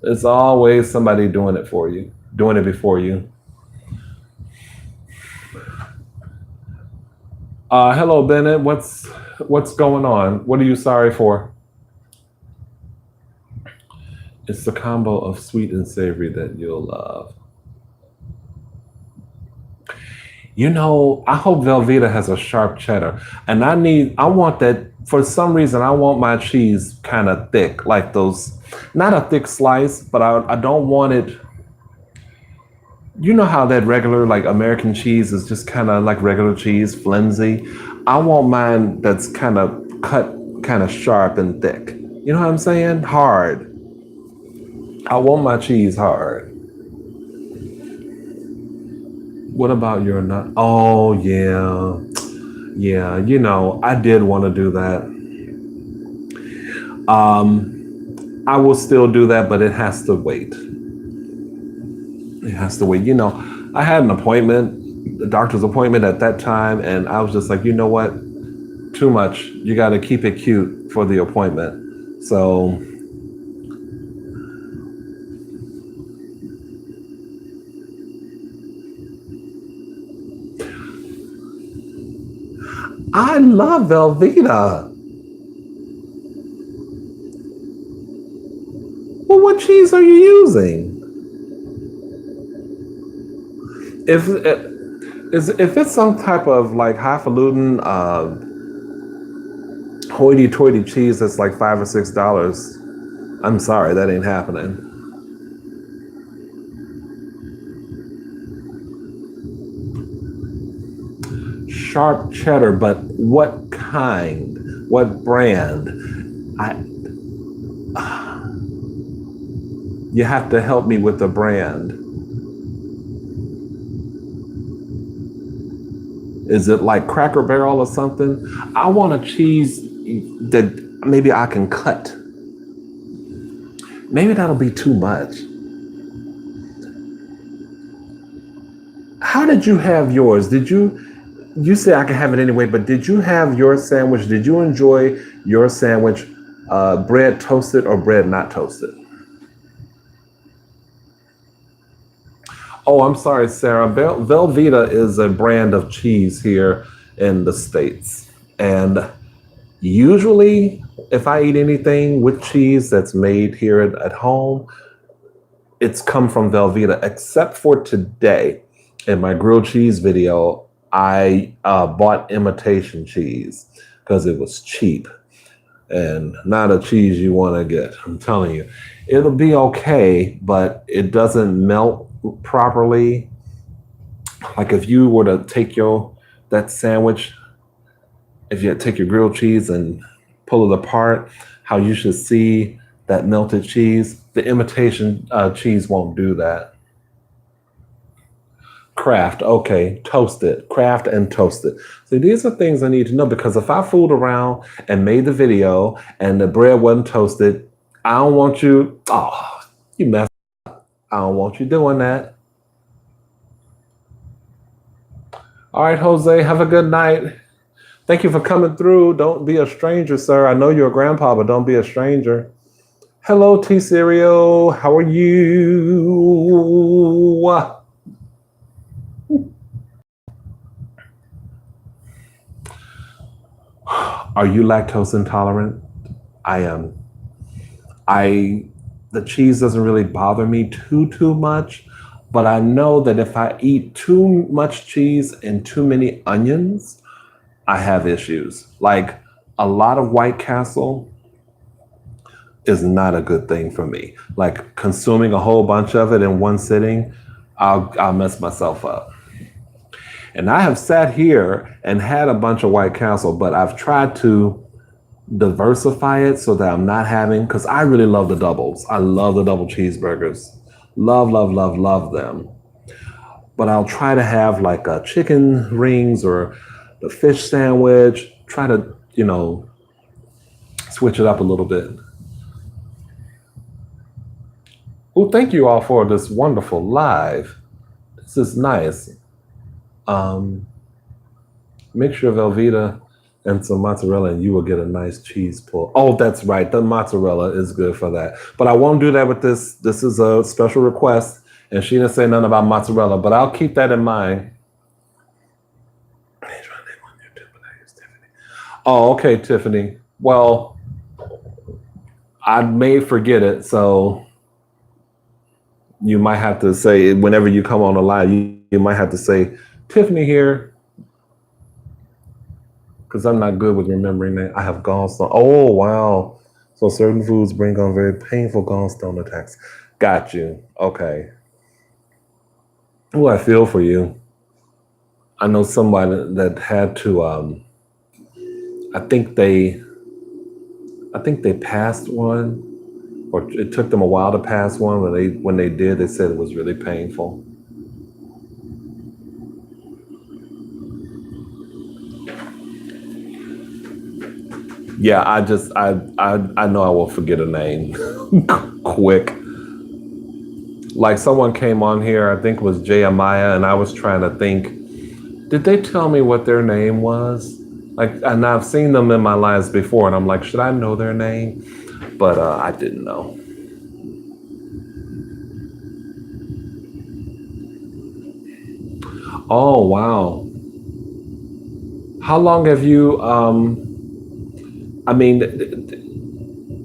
It's always somebody doing it for you, doing it before you. Hello, Bennett. What's going on? What are you sorry for? It's the combo of sweet and savory that you'll love. I hope Velveeta has a sharp cheddar. And I want that, for some reason, I want my cheese kind of thick, like those, not a thick slice, but I don't want it. You know how that regular, like American cheese is just kind of like regular cheese, flimsy? I want mine that's kind of cut, kind of sharp and thick. You know what I'm saying? Hard. I want my cheese hard. What about your nut? Oh, yeah. Yeah, I did want to do that. I will still do that, but it has to wait. It has to wait. I had an appointment, a doctor's appointment at that time, and I was just like, you know what? Too much. You got to keep it cute for the appointment. So I love Velveeta. Well, what cheese are you using? If it's some type of like highfalutin hoity-toity cheese that's like $5 or $6, I'm sorry, that ain't happening. Sharp cheddar, but what kind? What brand? I You have to help me with the brand. Is it like Cracker Barrel or something? I want a cheese that maybe I can cut. Maybe that'll be too much. How did you have yours? You say I can have it anyway, but did you have your sandwich? Did you enjoy your sandwich bread toasted or bread not toasted? Oh, I'm sorry, Sarah. Velveeta is a brand of cheese here in the States. And usually, if I eat anything with cheese that's made here at home, it's come from Velveeta, except for today. In my grilled cheese video, I bought imitation cheese because it was cheap and not a cheese you want to get. I'm telling you, it'll be okay, but it doesn't melt properly. Like if you were to take that sandwich, if you take your grilled cheese and pull it apart, how you should see that melted cheese, the imitation cheese won't do that. Craft, okay, toast it, craft and toast it. See, these are things I need to know because if I fooled around and made the video and the bread wasn't toasted, I don't want you, oh, you messed up. I don't want you doing that. All right, Jose, have a good night. Thank you for coming through. Don't be a stranger, sir. I know you're a grandpa, but don't be a stranger. Hello, T Cereal. How are you? Are you lactose intolerant? I am. I The cheese doesn't really bother me too much, but I know that if I eat too much cheese and too many onions, I have issues. Like a lot of White Castle is not a good thing for me. Like consuming a whole bunch of it in one sitting, I'll mess myself up. And I have sat here and had a bunch of White Castle, but I've tried to diversify it so that I'm not having, because I really love the doubles. I love the double cheeseburgers. Love, love, love, love them. But I'll try to have like a chicken rings or the fish sandwich, try to, switch it up a little bit. Well, thank you all for this wonderful live. This is nice. Make sure Velveeta and some mozzarella and you will get a nice cheese pull. Oh, that's right. The mozzarella is good for that. But I won't do that with this. This is a special request. And she didn't say nothing about mozzarella, but I'll keep that in mind. Oh, okay, Tiffany. Well, I may forget it, so you might have to say whenever you come on the live, you might have to say Tiffany here, because I'm not good with remembering that. I have gallstone. Oh, wow. So certain foods bring on very painful gallstone attacks. Got you. Okay. Oh, I feel for you. I know somebody that had to. I think they. I think they passed one, or it took them a while to pass one. When they did, they said it was really painful. Yeah, I know I will forget a name quick. Like someone came on here, I think it was Jeremiah, and I was trying to think, did they tell me what their name was? Like, and I've seen them in my lives before, and I'm like, should I know their name? But I didn't know. Oh wow! How long have you? I mean,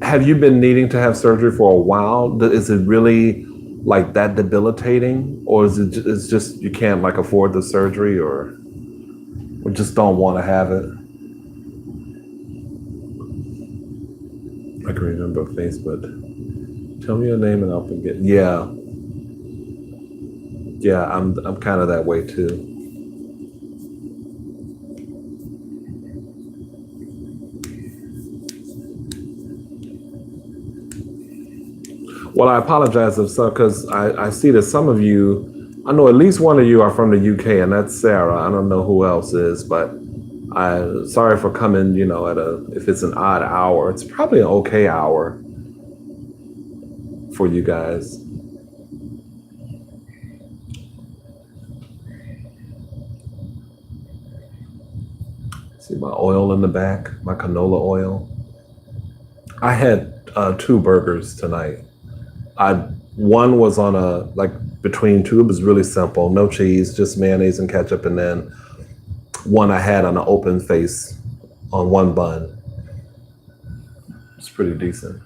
have you been needing to have surgery for a while? Is it really like that debilitating, or is it? It's just you can't like afford the surgery, or just don't want to have it? I can remember a face, but tell me your name and I'll forget. Yeah, yeah, I'm kind of that way too. Well, I apologize if so, because I see that some of you, I know at least one of you are from the UK, and that's Sarah. I don't know who else is, but I sorry for coming. At a if it's an odd hour, it's probably an okay hour for you guys. See my oil in the back, my canola oil. I had two burgers tonight. I One was on a like between two. It was really simple, no cheese, just mayonnaise and ketchup, and then one I had on an open face on one bun. It's pretty decent.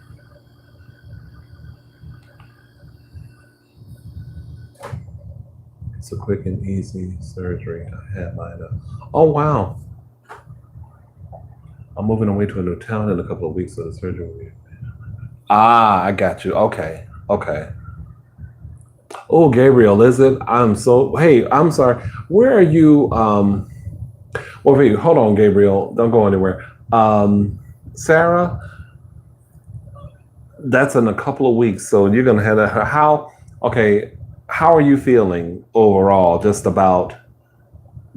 It's a quick and easy surgery. I had mine. Oh wow! I'm moving away to a new town in a couple of weeks, so the surgery will be. Ah, I got you. Okay, okay. Oh, Gabriel, is it? I'm so. Hey, I'm sorry. Where are you? Well, wait, hold on, Gabriel. Don't go anywhere. Sarah, that's in a couple of weeks, so you're gonna have that. How? Okay, how are you feeling overall, just about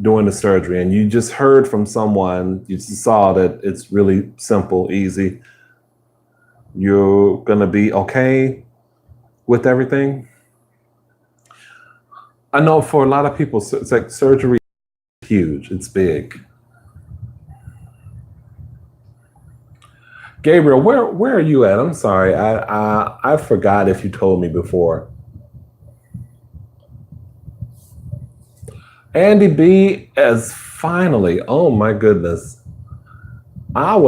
doing the surgery? And you just heard from someone, you just saw that it's really simple, easy. You're gonna be okay with everything. I know for a lot of people, it's like surgery is huge. It's big. Gabriel, where are you at? I'm sorry, I forgot if you told me before. Andy B is finally. Oh my goodness, I'm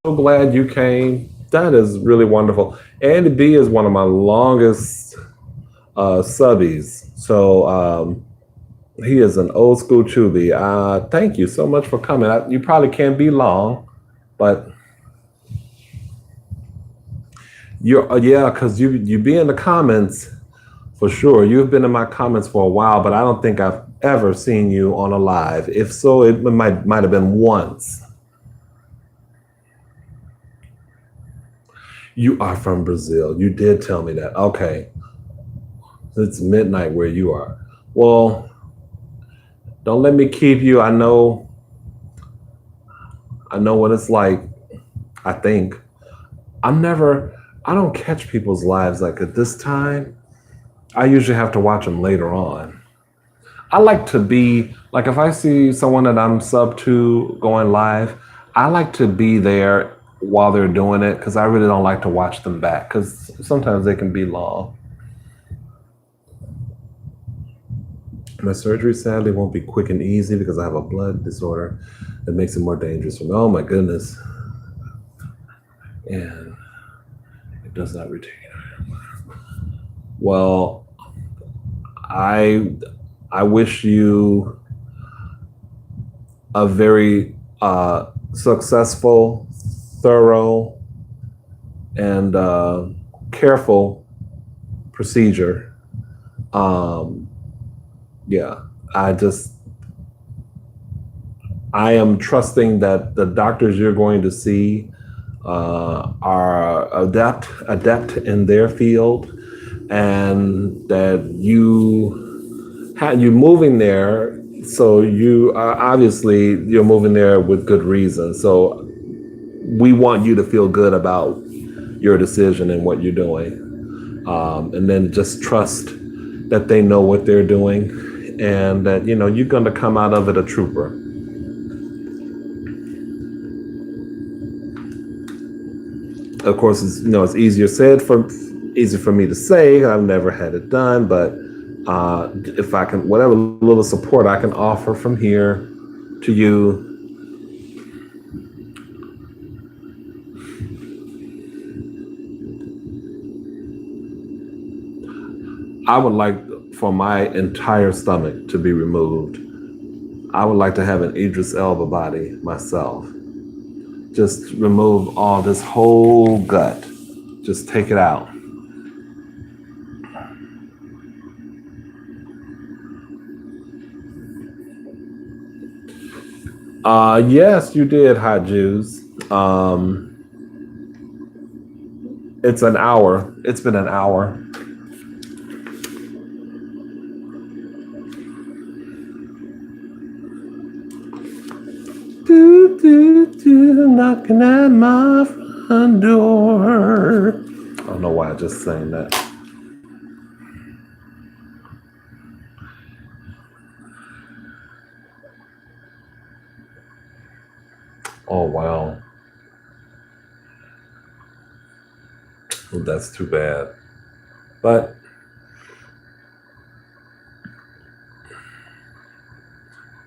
so glad you came. That is really wonderful. Andy B is one of my longest subbies. So he is an old school chubby. Thank you so much for coming. You probably can't be long, but yeah, because you be in the comments for sure. You've been in my comments for a while, but I don't think I've ever seen you on a live. If so, it might have been once. You are from Brazil. You did tell me that. Okay, it's midnight where you are. Well, don't let me keep you. I know what it's like. I think I'm never. I don't catch people's lives like at this time. I usually have to watch them later on. I like to be like if I see someone that I'm sub to going live, I like to be there while they're doing it because I really don't like to watch them back because sometimes they can be long. My surgery sadly won't be quick and easy because I have a blood disorder that makes it more dangerous for me. Oh my goodness. And it does not retain. Well, I I wish you. a very successful, thorough, and careful procedure. Um, yeah, I just I am trusting that the doctors you're going to see are adept in their field, and that you're moving there. So you are obviously you're moving there with good reason. So we want you to feel good about your decision and what you're doing, and then just trust that they know what they're doing, and that you're going to come out of it a trooper. Of course, it's easier for me to say. I've never had it done, but if I can, whatever little support I can offer from here to you, I would like for my entire stomach to be removed. I would like to have an Idris Elba body myself. Just remove all this whole gut. Just take it out. Yes, you did, Hot Jews. It's an hour. It's been an hour. Do, do, do, knocking at my front door. I don't know why I just sang that. Oh, wow. Well, that's too bad. But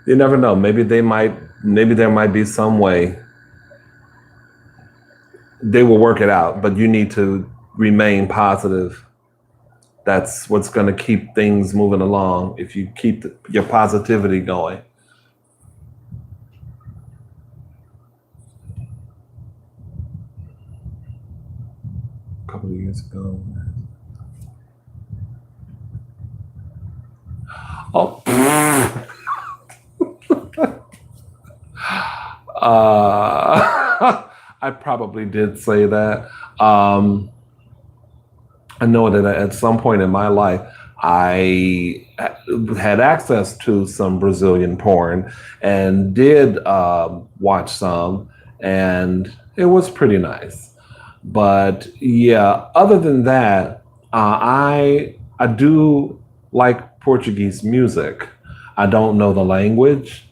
you never know. Maybe there might be some way they will work it out, but you need to remain positive. That's what's going to keep things moving along if you keep your positivity going. A couple of years ago. Oh. I probably did say that. I know that at some point in my life, I had access to some Brazilian porn and did watch some, and it was pretty nice. But yeah, other than that, I do like Portuguese music. I don't know the language,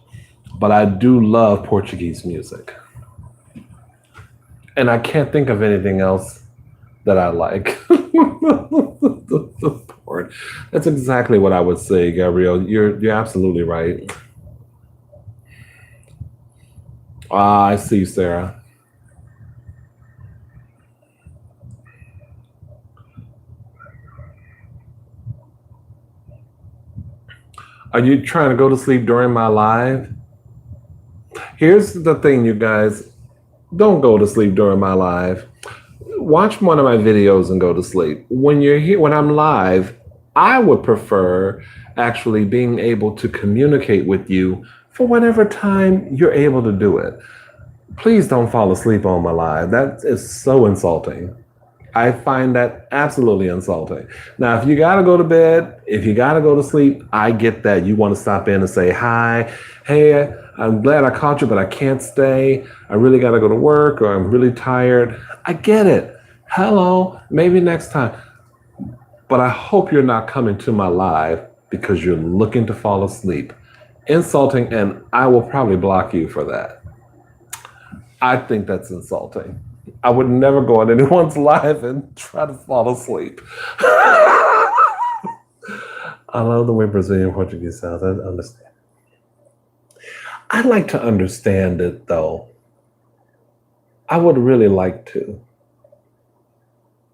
but I do love Portuguese music. And I can't think of anything else that I like. The porn. That's exactly what I would say, Gabrielle. You're absolutely right. I see, Sarah. Are you trying to go to sleep during my live? Here's the thing, you guys. Don't go to sleep during my live. Watch one of my videos and go to sleep. When you're here, when I'm live, I would prefer actually being able to communicate with you for whatever time you're able to do it. Please don't fall asleep on my live. That is so insulting. I find that absolutely insulting. Now, if you got to go to bed, if you got to go to sleep, I get that. You want to stop in and say, hi, hey, I'm glad I caught you, but I can't stay. I really got to go to work, or I'm really tired. I get it. Hello, maybe next time. But I hope you're not coming to my live because you're looking to fall asleep. Insulting, and I will probably block you for that. I think that's insulting. I would never go on anyone's live and try to fall asleep. I love the way Brazilian Portuguese sounds. I understand. I'd like to understand it, though. I would really like to.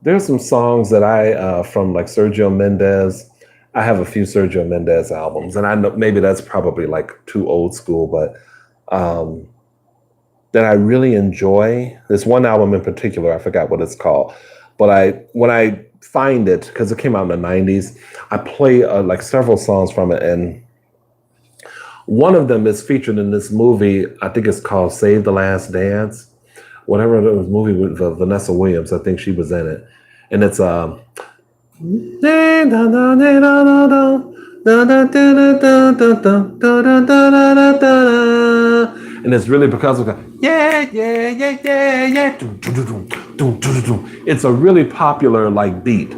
There's some songs that from like Sergio Mendes. I have a few Sergio Mendes albums, and I know maybe that's probably like too old school, but um, that I really enjoy. There's one album in particular, I forgot what it's called, but when I find it, because it came out in the '90s, I play like several songs from it, and one of them is featured in this movie. I think it's called Save the Last Dance, whatever it was, movie with Vanessa Williams. I think she was in it, and it's and it's really because of yeah, yeah, yeah, yeah, yeah. It's a really popular like beat,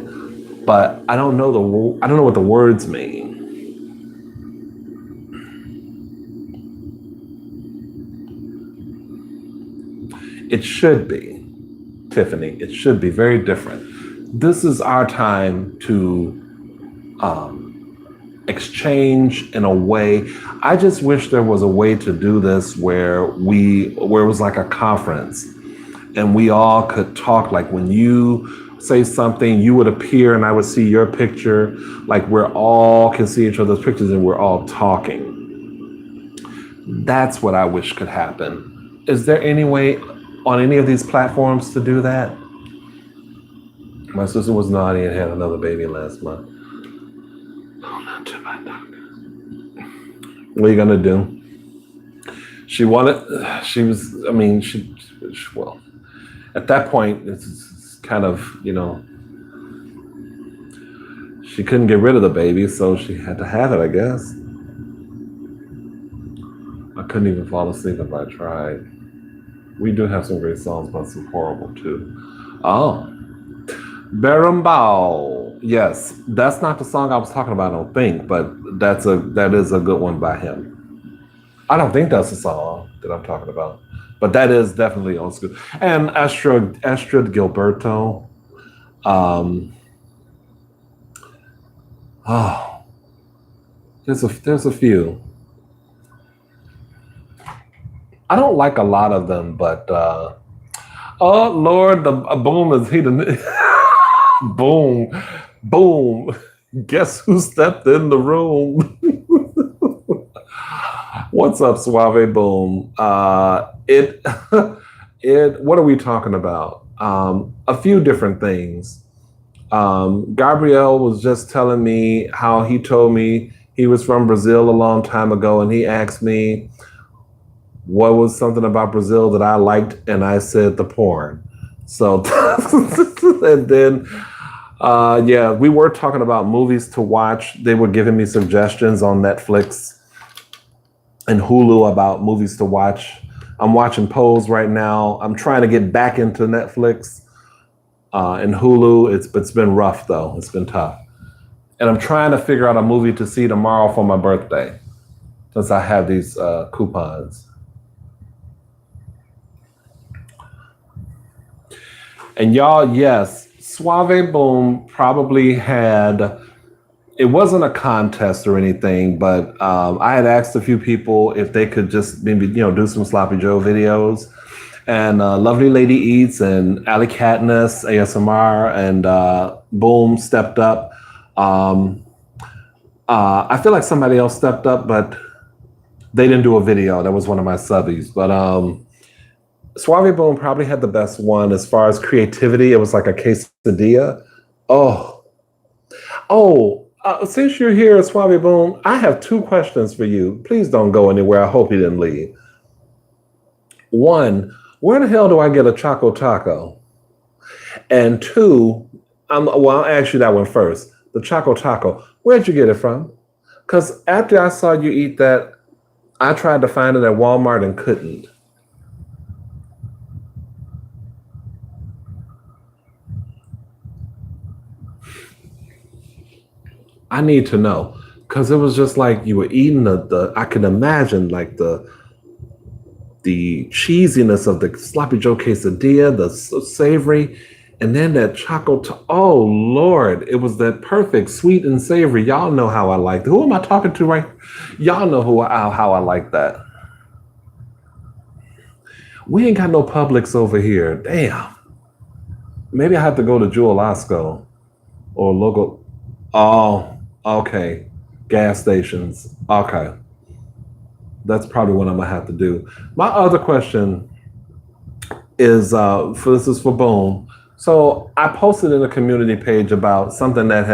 but I don't know what the words mean. It should be, Tiffany. It should be very different. This is our time to exchange in a way. I just wish there was a way to do this where it was like a conference and we all could talk. Like when you say something, you would appear and I would see your picture. Like we're all can see each other's pictures and we're all talking. That's what I wish could happen. Is there any way on any of these platforms to do that? My sister was naughty and had another baby last month. Oh, not to my doctor. What are you gonna do? She wanted. She was. I mean, well, at that point, it's kind of she couldn't get rid of the baby, so she had to have it. I guess. I couldn't even fall asleep if I tried. We do have some great songs, but some horrible too. Oh, Berumbao. Yes, that's not the song I was talking about, I don't think, but that is a good one by him. I don't think that's the song that I'm talking about, but that is definitely old school. And Astrid Gilberto. Oh, there's a few. I don't like a lot of them, but oh Lord, the boom is heating. Boom, boom. Guess who stepped in the room? What's up, Suave Boom? It what are we talking about? A few different things. Gabriel was just telling me how he told me he was from Brazil a long time ago, and he asked me what was something about Brazil that I liked, and I said the porn. So, and then, yeah, we were talking about movies to watch. They were giving me suggestions on Netflix and Hulu about movies to watch. I'm watching Pose right now. I'm trying to get back into Netflix and Hulu. It's been rough though. It's been tough, and I'm trying to figure out a movie to see tomorrow for my birthday, since I have these coupons. And y'all, yes, Suave Boom probably had. It wasn't a contest or anything, but I had asked a few people if they could just maybe do some Sloppy Joe videos, and Lovely Lady Eats and Alley Katniss ASMR and Boom stepped up. I feel like somebody else stepped up, but they didn't do a video. That was one of my subbies, but Suave Boom probably had the best one as far as creativity. It was like a quesadilla. Oh, since you're here, Suave Boom, I have two questions for you. Please don't go anywhere. I hope you didn't leave. One, where the hell do I get a Choco Taco? And two, I'll ask you that one first. The Choco Taco, where'd you get it from? Because after I saw you eat that, I tried to find it at Walmart and couldn't. I need to know, because it was just like you were eating the I can imagine like the cheesiness of the Sloppy Joe quesadilla, the savory, and then that oh Lord, it was that perfect sweet and savory. Y'all know how I like that. Who am I talking to right? Y'all know how I like that. We ain't got no Publix over here. Damn. Maybe I have to go to Jewel Osco or local. Oh, okay. Gas stations. Okay. That's probably what I'm gonna have to do. My other question is for this is for Boom. So I posted in a community page about something that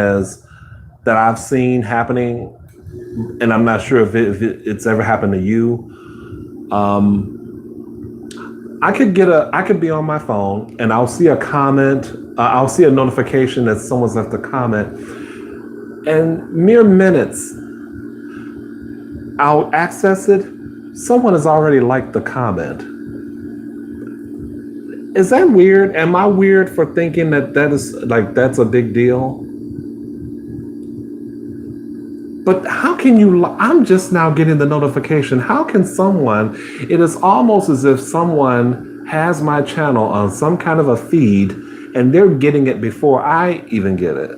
I've seen happening, and I'm not sure if it's ever happened to you. I could be on my phone and I'll see a comment, I'll see a notification that someone's left a comment, and mere minutes I'll access it. Someone has already liked the comment. Is that weird? Am I weird for thinking that's a big deal? But how can you? I'm just now getting the notification. How can someone? It is almost as if someone has my channel on some kind of a feed and they're getting it before I even get it.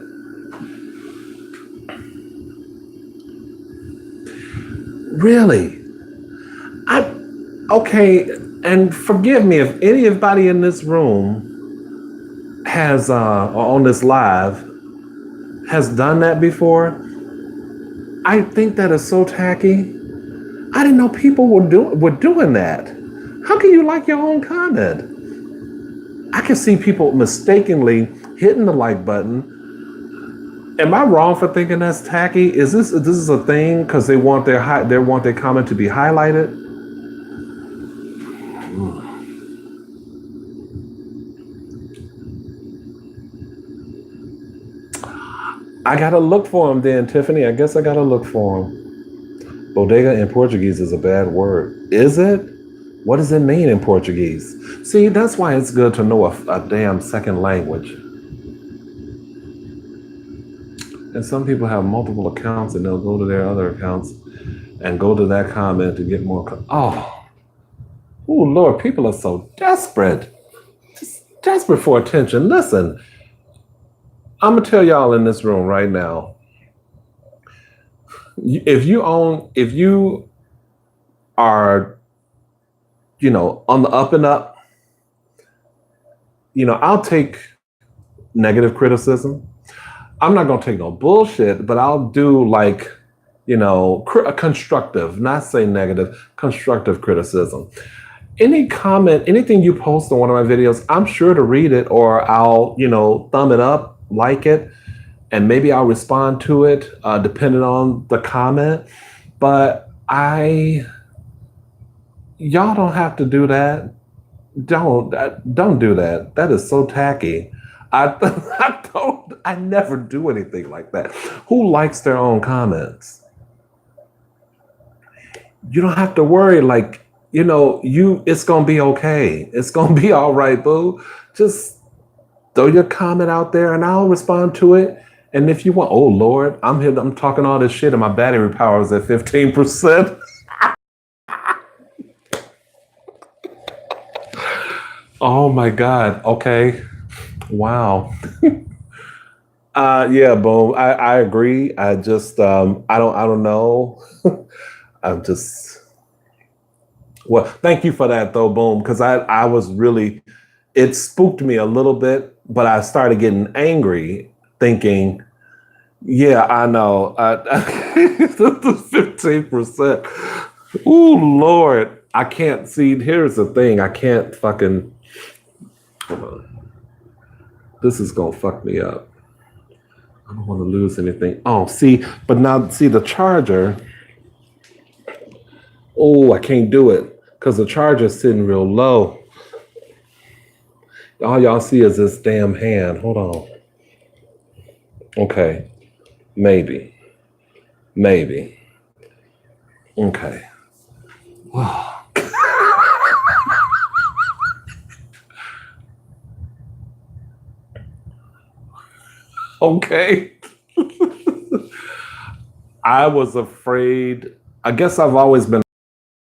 Really? I okay, and forgive me if anybody in this room has or on this live has done that before. I think that is so tacky. I didn't know people were doing that. How can you like your own comment? I can see people mistakenly hitting the like button. Am I wrong for thinking that's tacky? This is a thing because they want their comment to be highlighted? I gotta look for them then, Tiffany. I guess I gotta look for them. Bodega in Portuguese is a bad word. Is it? What does it mean in Portuguese? See, that's why it's good to know a damn second language. And some people have multiple accounts and they'll go to their other accounts and go to that comment to get more. Oh, Lord, people are so desperate. Just desperate for attention. Listen, I'm going to tell y'all in this room right now. If you are, on the up and up, I'll take negative criticism. I'm not going to take no bullshit, but I'll do constructive, not say negative, constructive criticism. Any comment, anything you post on one of my videos, I'm sure to read it, or I'll, thumb it up, like it, and maybe I'll respond to it, depending on the comment. But y'all don't have to do that. Don't do that. That is so tacky. I never do anything like that. Who likes their own comments? You don't have to worry. It's gonna be okay. It's gonna be all right, boo. Just throw your comment out there, and I'll respond to it. And if you want, oh Lord, I'm here. I'm talking all this shit, and my battery power is at 15%. Oh my God. Okay. Wow. Yeah, boom. I agree. I just I don't know. I'm just well, thank you for that though, boom, because I was really it spooked me a little bit, but I started getting angry, thinking, yeah, I know. 15%. Ooh, Lord. I can't see. Here's the thing. I can't fucking hold on. This is gonna fuck me up. I don't want to lose anything. Oh, see, but now see the charger. Oh, I can't do it because the charger's sitting real low. All y'all see is this damn hand. Hold on. Okay. Maybe. Okay. Okay. I was afraid. I guess I've always been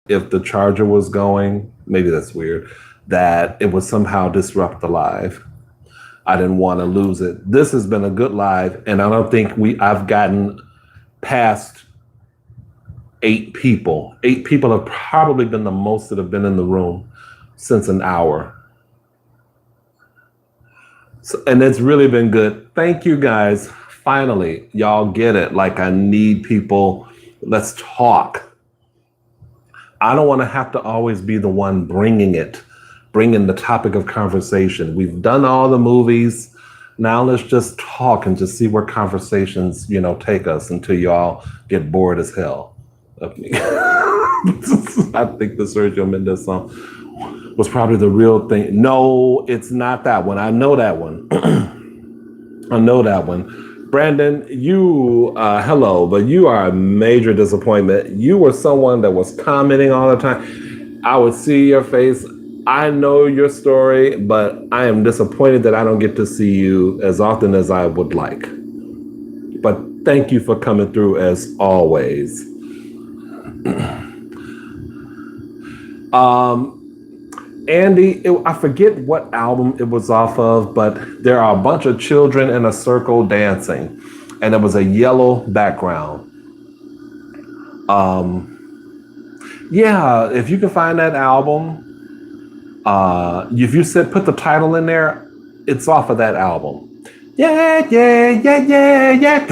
if the charger was going, maybe that's weird, that it would somehow disrupt the live. I didn't want to lose it. This has been a good live, and I don't think I've gotten past 8 people. 8 people have probably been the most that have been in the room since an hour. So, and it's really been good. Thank you guys. Finally, y'all get it. Like I need people. Let's talk. I don't want to have to always be the one bringing the topic of conversation. We've done all the movies. Now let's just talk and just see where conversations, take us until y'all get bored as hell of me. I think the Sergio Mendes song was probably the real thing. No, it's not that one. I know that one. I know that one. Brandon, you, hello, but you are a major disappointment. You were someone that was commenting all the time. I would see your face. I know your story, but I am disappointed that I don't get to see you as often as I would like. But thank you for coming through as always. Andy, I forget what album it was off of, but there are a bunch of children in a circle dancing, and it was a yellow background. Yeah, if you can find that album, if you said put the title in there, it's off of that album. Yeah, yeah, yeah, yeah, yeah.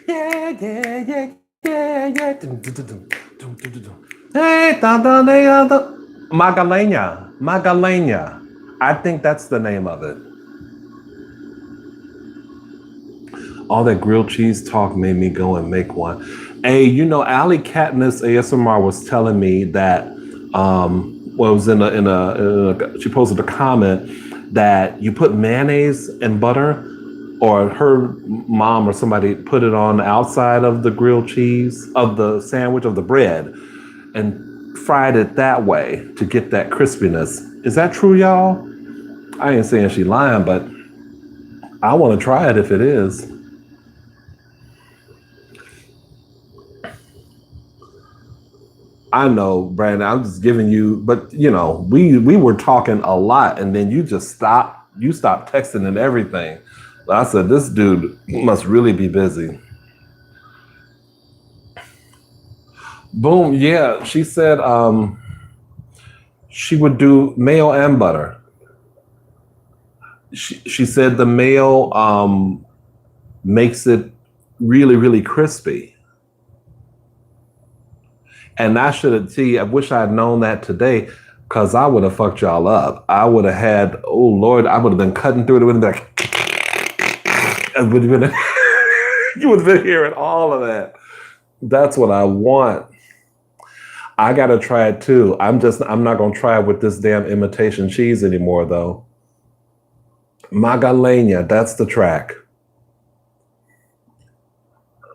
Yeah, yeah, yeah, yeah, yeah. Hey, Magalena. I think that's the name of it. All that grilled cheese talk made me go and make one. Hey, Allie Katniss ASMR was telling me that, well, it was she posted a comment that you put mayonnaise and butter, or her mom or somebody put it on the outside of the grilled cheese, of the sandwich, of the bread, and fried it that way to get that crispiness. Is that true, y'all? I ain't saying she lying, but I want to try it if it is. I know, Brandon, I'm just giving you, but we were talking a lot and then you just stopped. You stopped texting and everything. I said, this dude must really be busy. Boom, yeah. She said she would do mayo and butter. She said the mayo makes it really, really crispy. And I should have, I wish I had known that today, because I would have fucked y'all up. I would have had, oh Lord, I would have been cutting through it. It would have been like, it would have been, you would have been hearing all of that. That's what I want. I got to try it too. I'm not going to try it with this damn imitation cheese anymore though. Magalena, that's the track.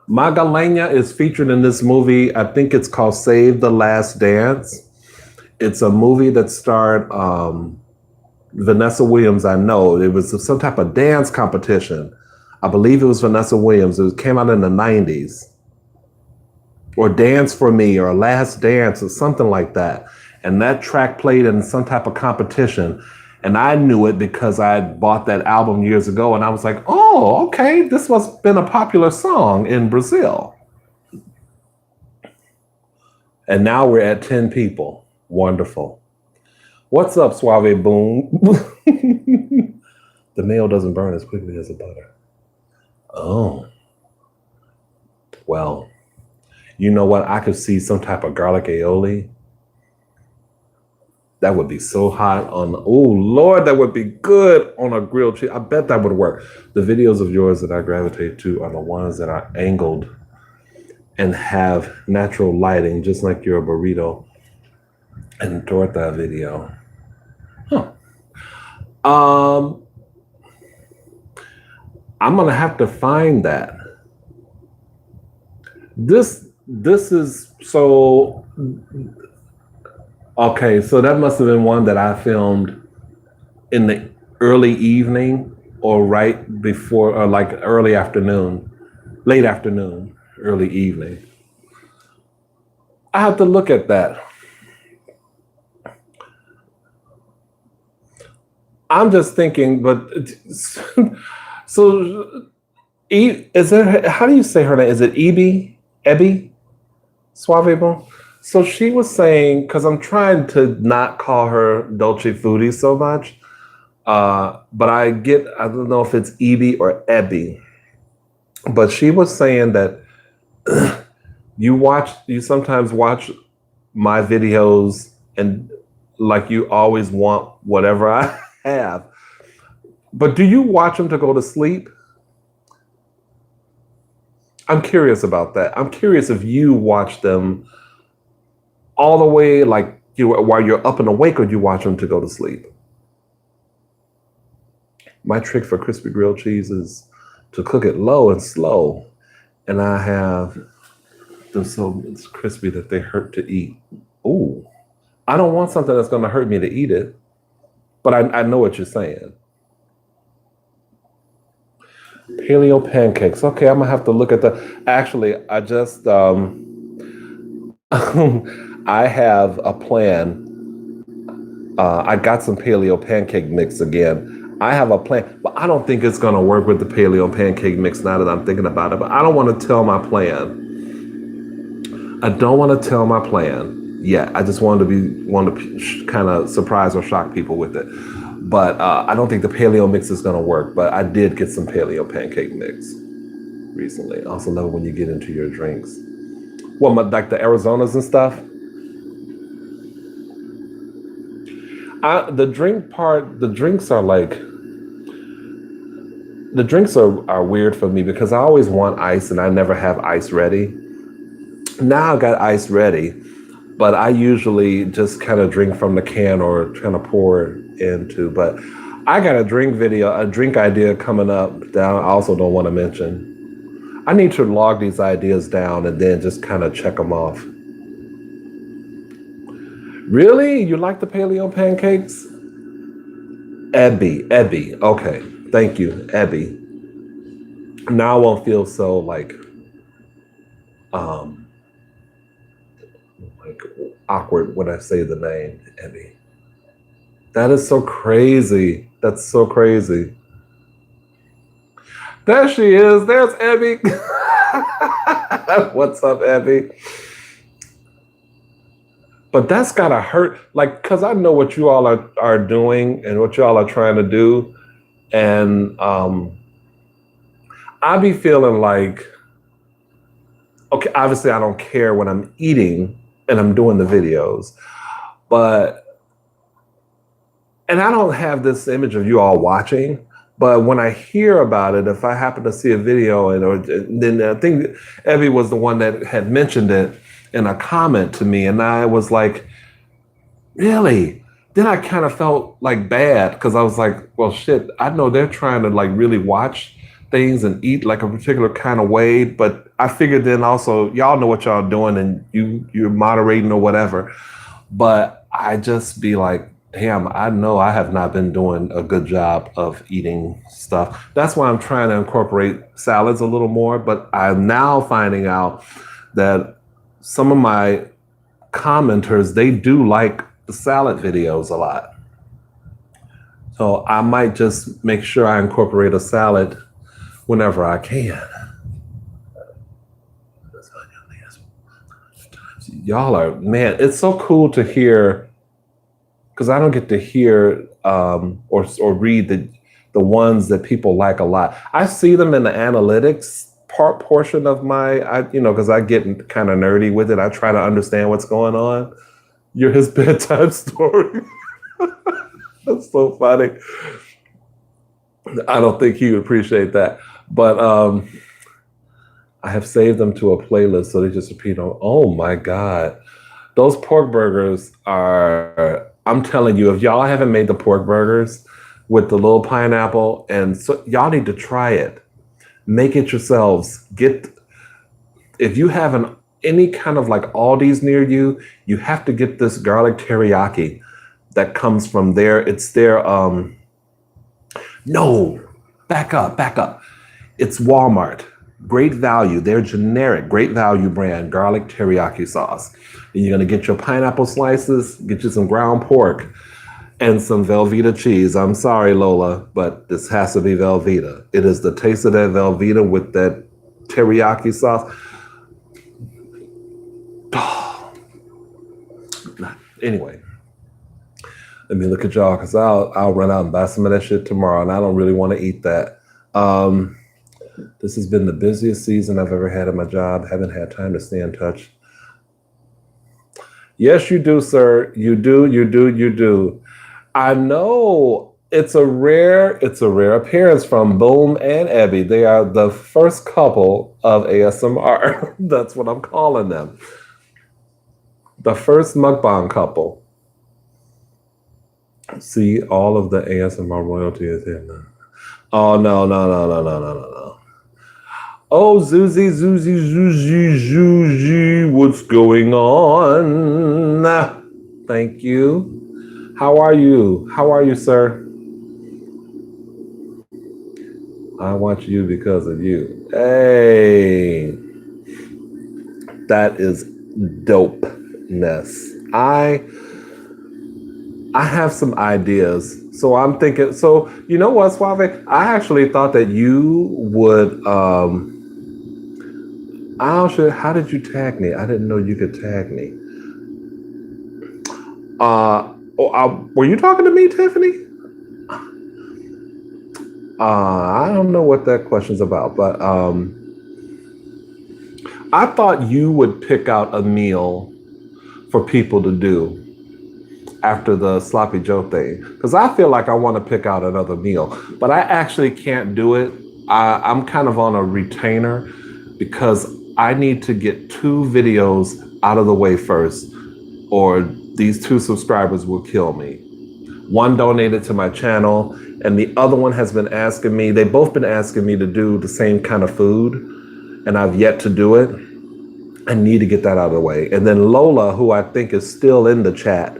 Magalena is featured in this movie. I think it's called Save the Last Dance. It's a movie that starred Vanessa Williams. I know it was some type of dance competition. I believe it was Vanessa Williams. It came out in the 90s. Or Dance for Me or Last Dance or something like that. And that track played in some type of competition. And I knew it because I had bought that album years ago. And I was like, oh, okay, this must have been a popular song in Brazil. And now we're at 10 people. Wonderful. What's up, Suave Boom? The mayo doesn't burn as quickly as the butter. Oh. Well, you know what? I could see some type of garlic aioli. That would be so hot on, oh Lord, that would be good on a grilled cheese. I bet that would work. The videos of yours that I gravitate to are the ones that are angled and have natural lighting, just like your burrito and torta video. Huh. I'm gonna have to find that. This is so. Okay, so that must have been one that I filmed in the early evening or right before, or like early afternoon, late afternoon, early evening. I have to look at that. I'm just thinking, but so is there, how do you say her name? Is it Ebby? Suave? So she was saying, because I'm trying to not call her Dolce Foodie so much, but I don't know if it's Evie or Ebby, but she was saying that You sometimes watch my videos and like you always want whatever I have. But do you watch them to go to sleep? I'm curious about that. I'm curious if you watch them all the way, like you while you're up and awake, or do you watch them to go to sleep? My trick for crispy grilled cheese is to cook it low and slow, and I have them so it's crispy that they hurt to eat. Ooh, I don't want something that's going to hurt me to eat it, but I know what you're saying. Paleo pancakes. Okay, I'm gonna have to look at the. Actually, I just I have a plan. I got some paleo pancake mix again. I have a plan, but I don't think it's gonna work with the paleo pancake mix now that I'm thinking about it. But I don't want to tell my plan. I don't want to tell my plan yet. I just want to kind of surprise or shock people with it. But I don't think the paleo mix is gonna work. But I did get some paleo pancake mix recently. I also love when you get into your drinks. Well, like the Arizonas and stuff. The drinks are like the drinks are weird for me because I always want ice and I never have ice ready. Now I got ice ready, but I usually just kind of drink from the can or kind of pour it into. But I got a drink idea coming up that I also don't want to mention. I need to log these ideas down and then just kind of check them off. Really? You like the paleo pancakes? Ebby. Okay. Thank you, Ebby. Now I won't feel so um like awkward when I say the name, Ebby. That is so crazy. That's so crazy. There she is. There's Ebby. What's up, Ebby? But that's gotta hurt, like, cause I know what you all are doing and what you all are trying to do, and I be feeling like, okay, obviously I don't care when I'm eating and I'm doing the videos, but and I don't have this image of you all watching, but when I hear about it, if I happen to see a video and or then I think Evie was the one that had mentioned it in a comment to me, and I was like, really? Then I kind of felt like bad because I was like, well, shit, I know they're trying to like really watch things and eat like a particular kind of way, but I figured then also y'all know what y'all doing and you're moderating or whatever. But I just be like, damn, I know I have not been doing a good job of eating stuff. That's why I'm trying to incorporate salads a little more. But I'm now finding out that some of my commenters, they do like the salad videos a lot. So I might just make sure I incorporate a salad whenever I can. Y'all are, man, it's so cool to hear because I don't get to hear or read the ones that people like a lot. I see them in the analytics portion of because I get kind of nerdy with it. I try to understand what's going on. You're his bedtime story. That's so funny. I don't think he would appreciate that, but I have saved them to a playlist so they just repeat on. Oh my god, those pork burgers are. I'm telling you, if y'all haven't made the pork burgers with the little pineapple, and so y'all need to try it. Make it yourselves. If you have any kind of like Aldi's near you, you have to get this garlic teriyaki that comes from there. It's their no, back up. It's Walmart. Great value. Their generic great value brand garlic teriyaki sauce. And you're gonna get your pineapple slices, get you some ground pork, and some Velveeta cheese. I'm sorry, Lola, but this has to be Velveeta. It is the taste of that Velveeta with that teriyaki sauce. Anyway, let me look at y'all because I'll run out and buy some of that shit tomorrow, and I don't really want to eat that. This has been the busiest season I've ever had at my job. Haven't had time to stay in touch. Yes, you do, sir. You do, you do, you do. I know it's a rare appearance from Boom and Ebby. They are the first couple of ASMR. That's what I'm calling them. The first mukbang couple. See, all of the ASMR royalty is in there. Oh no, no, no, no, no, no, no, no. Oh, Zuzi, Zuzi, Zuzi, Zuzi, what's going on? Thank you. How are you? How are you, sir? I want you because of you. Hey, that is dopeness. I have some ideas. So I'm thinking, so you know what, Suave? I actually thought that you would how did you tag me? I didn't know you could tag me. Were you talking to me, Tiffany? I don't know what that question's about, but I thought you would pick out a meal for people to do after the sloppy Joe thing, because I feel like I want to pick out another meal, but I actually can't do it. I'm kind of on a retainer because I need to get 2 videos out of the way first, or these 2 subscribers will kill me. One donated to my channel, and the other one has been asking me, they've both been asking me to do the same kind of food, and I've yet to do it. I need to get that out of the way. And then Lola, who I think is still in the chat,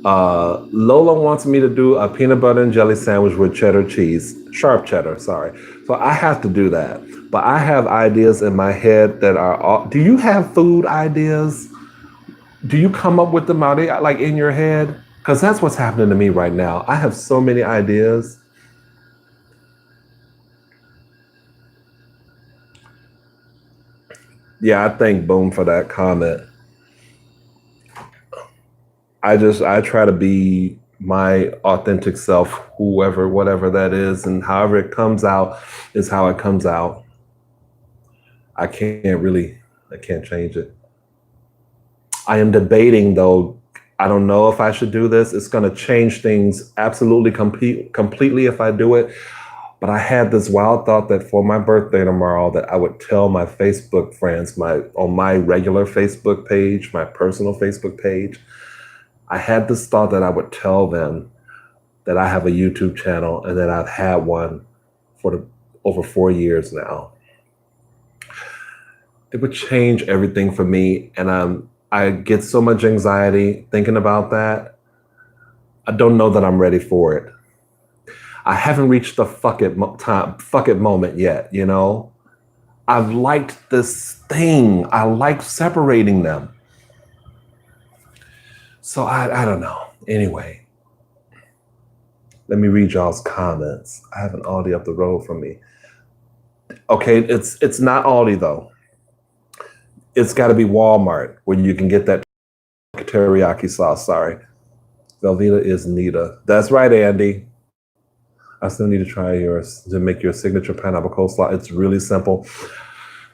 Lola wants me to do a peanut butter and jelly sandwich with cheddar cheese, sharp cheddar, sorry. So I have to do that. But I have ideas in my head that are all, do you have food ideas? Do you come up with them out like in your head? Because that's what's happening to me right now. I have so many ideas. Yeah, I thank Boom for that comment. I try to be my authentic self, whoever, whatever that is, and however it comes out is how it comes out. I can't change it. I am debating though. I don't know if I should do this. It's going to change things absolutely completely if I do it. But I had this wild thought that for my birthday tomorrow, that I would tell my Facebook friends, on my regular Facebook page, my personal Facebook page, I had this thought that I would tell them that I have a YouTube channel and that I've had one for over 4 years now. It would change everything for me, and I get so much anxiety thinking about that. I don't know that I'm ready for it. I haven't reached the fuck it moment yet, you know? I've liked this thing. I like separating them. So I don't know. Anyway, let me read y'all's comments. I have an Aldi up the road from me. Okay, it's not Aldi though. It's got to be Walmart where you can get that teriyaki sauce. Sorry. Velveeta is Nita. That's right, Andy. I still need to try yours to make your signature pineapple coleslaw. It's really simple.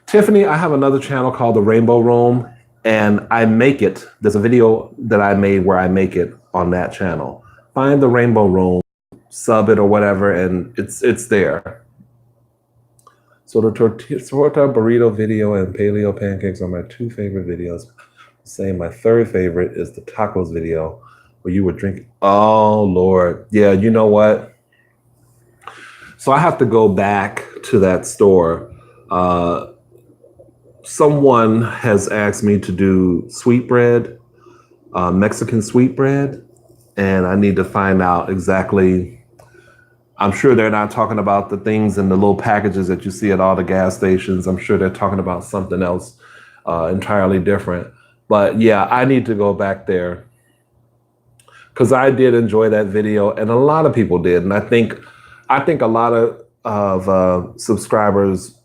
Tiffany, I have another channel called The Rainbow Room, and I make it. There's a video that I made where I make it on that channel. Find The Rainbow Room, sub it or whatever, and it's there. So the torta burrito video and paleo pancakes are my 2 favorite videos. Saying my 3rd favorite is the tacos video where you were drinking. Oh, Lord. Yeah, you know what? So I have to go back to that store. Someone has asked me to do sweetbread, Mexican sweetbread, and I need to find out exactly. I'm sure they're not talking about the things in the little packages that you see at all the gas stations. I'm sure they're talking about something else entirely different. But yeah, I need to go back there because I did enjoy that video, and a lot of people did. And I think a lot of subscribers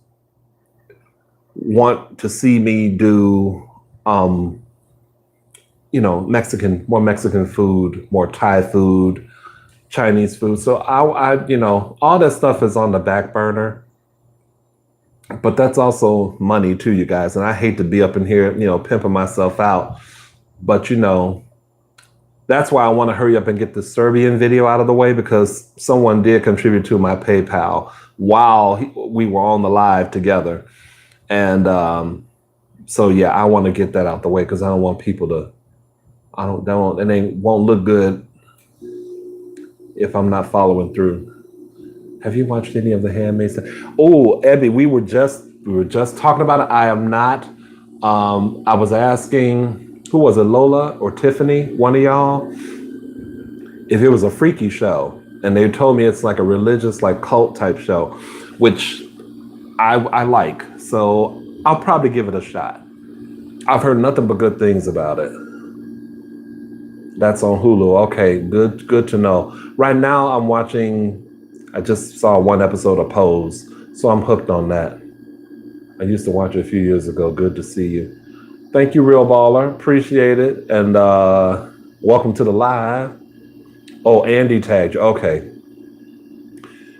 want to see me do, more Mexican food, more Thai food, Chinese food. So I all that stuff is on the back burner. But that's also money too, you guys. And I hate to be up in here, pimping myself out. But that's why I want to hurry up and get the Serbian video out of the way, because someone did contribute to my PayPal while we were on the live together. And so yeah, I want to get that out the way because I don't want people to. And they won't look good if I'm not following through. Have you watched any of The Handmaid's Tale? Oh, Ebby, we were just talking about it. I am not. I was asking, who was it, Lola or Tiffany, one of y'all, if it was a freaky show, and they told me it's like a religious, like cult type show, which I like. So I'll probably give it a shot. I've heard nothing but good things about it. That's on Hulu. Okay, good to know. Right now I'm watching, I just saw one episode of Pose, so I'm hooked on that. I used to watch it a few years ago. Good to see you. Thank you, Real Baller. Appreciate it. And welcome to the live. Oh, Andy tagged you. Okay.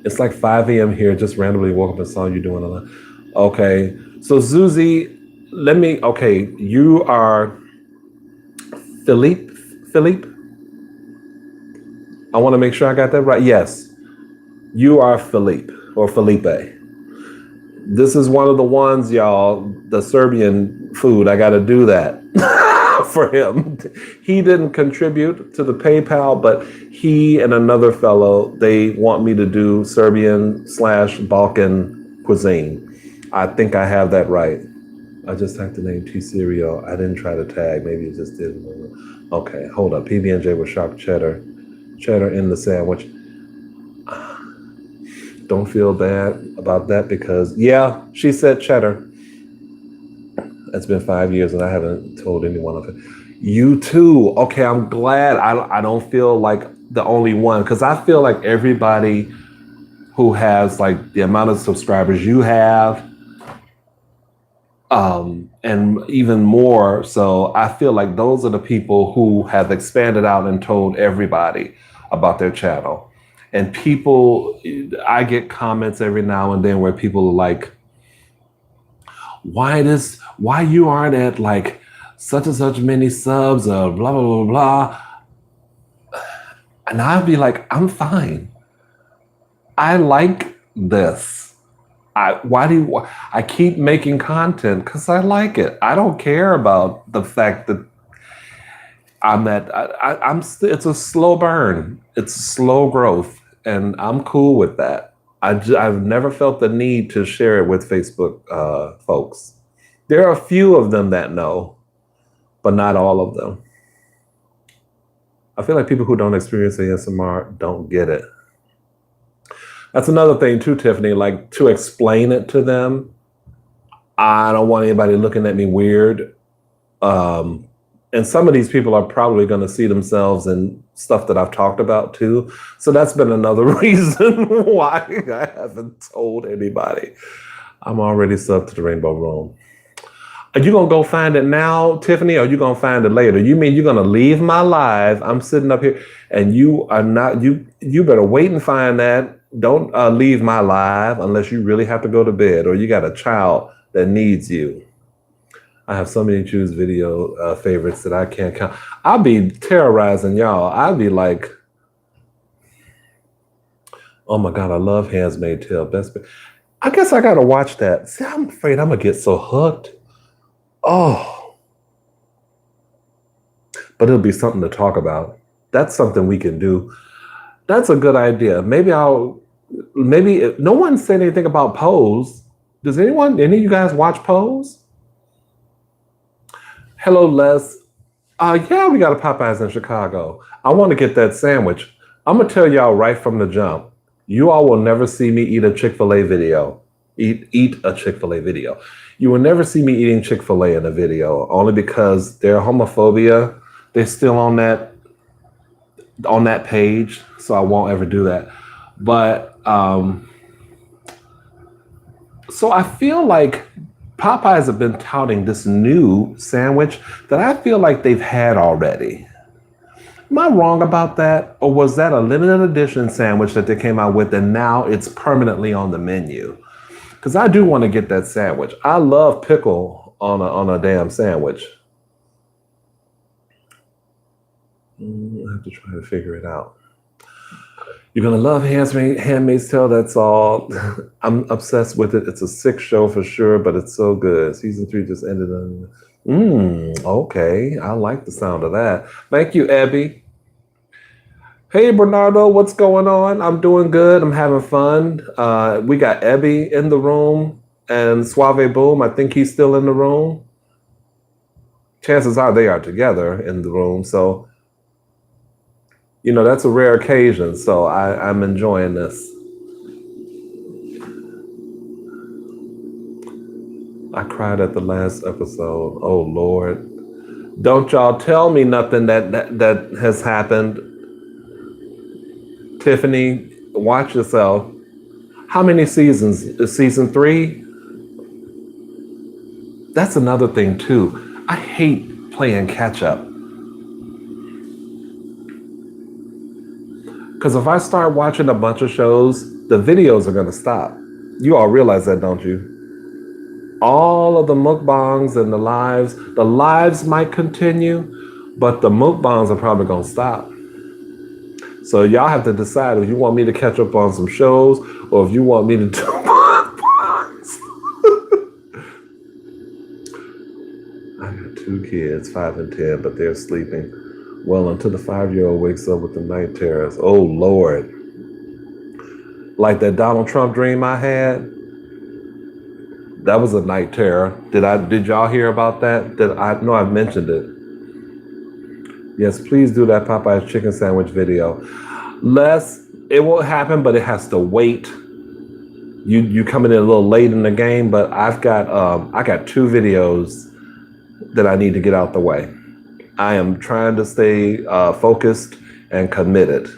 It's like 5 a.m. here. Just randomly woke up and saw you doing a live. Okay. So Zuzi, okay, you are Philippe? I want to make sure I got that right. Yes. You are Philippe or Felipe. This is one of the ones, y'all, the Serbian food. I got to do that for him. He didn't contribute to the PayPal, but he and another fellow, they want me to do Serbian/Balkan cuisine. I think I have that right. I just typed the name T-Cereal. I didn't try to tag. Maybe it just didn't. Okay, hold up. PB&J with sharp cheddar. Cheddar in the sandwich. Don't feel bad about that because, yeah, she said cheddar. It's been 5 years and I haven't told anyone of it. You too. Okay, I'm glad. I don't feel like the only one, because I feel like everybody who has like the amount of subscribers you have, and even more. So I feel like those are the people who have expanded out and told everybody about their channel. And people, I get comments every now and then where people are like, why you aren't at like such and such many subs or blah, blah, blah, blah. And I'd be like, I'm fine. I like this. I keep making content because I like it. I don't care about the fact that it's a slow burn. It's slow growth, and I'm cool with that. I've never felt the need to share it with Facebook folks. There are a few of them that know, but not all of them. I feel like people who don't experience ASMR don't get it. That's another thing too, Tiffany, like to explain it to them. I don't want anybody looking at me weird. And some of these people are probably going to see themselves in stuff that I've talked about too. So that's been another reason why I haven't told anybody. I'm already subbed to the Rainbow Room. Are you going to go find it now, Tiffany, or are you going to find it later? You mean you're going to leave my live? I'm sitting up here and you are not, you better wait and find that. Don't leave my live unless you really have to go to bed or you got a child that needs you. I have so many Choose video favorites that I can't count. I'll be terrorizing y'all. I'll be like, oh my God, I love Handmaid's Tale. I guess I got to watch that. See, I'm afraid I'm going to get so hooked. Oh. But it'll be something to talk about. That's something we can do. That's a good idea. Maybe no one said anything about Pose. Does any of you guys watch Pose? Hello, Les. Yeah, we got a Popeyes in Chicago. I want to get that sandwich. I'm going to tell y'all right from the jump. You all will never see me eat a Chick-fil-A video. Eat a Chick-fil-A video. You will never see me eating Chick-fil-A in a video, only because their homophobia, they're still on that page, so I won't ever do that. But so I feel like Popeyes have been touting this new sandwich that I feel like they've had already. Am I wrong about that? Or was that a limited edition sandwich that they came out with and now it's permanently on the menu? because I do want to get that sandwich. I love pickle on a damn sandwich. I have to try to figure it out. You're gonna love Handmaid's Tale. That's all. I'm obsessed with it. It's a sick show for sure, but it's so good. Season 3 just ended on. Okay, I like the sound of that. Thank you, Abby. Hey, Bernardo, what's going on? I'm doing good. I'm having fun. We got Abby in the room and Suave Boom. I think he's still in the room. Chances are they are together in the room. So, that's a rare occasion. So I'm enjoying this. I cried at the last episode. Oh, Lord. Don't y'all tell me nothing that has happened. Tiffany, watch yourself. How many seasons? Is season 3? That's another thing too. I hate playing catch up. Because if I start watching a bunch of shows, the videos are going to stop. You all realize that, don't you? All of the mukbangs and the lives might continue, but the mukbangs are probably going to stop. So y'all have to decide if you want me to catch up on some shows or if you want me to do mukbangs. I got 2 kids, 5 and 10, but they're sleeping well until the 5-year-old wakes up with the night terrors. Oh, Lord. Like that Donald Trump dream I had. That was a night terror. Did y'all hear about that? I know I've mentioned it. Yes, please do that Popeye's chicken sandwich video. It won't happen, but it has to wait. You coming in a little late in the game, but I got 2 videos that I need to get out the way. I am trying to stay focused and committed.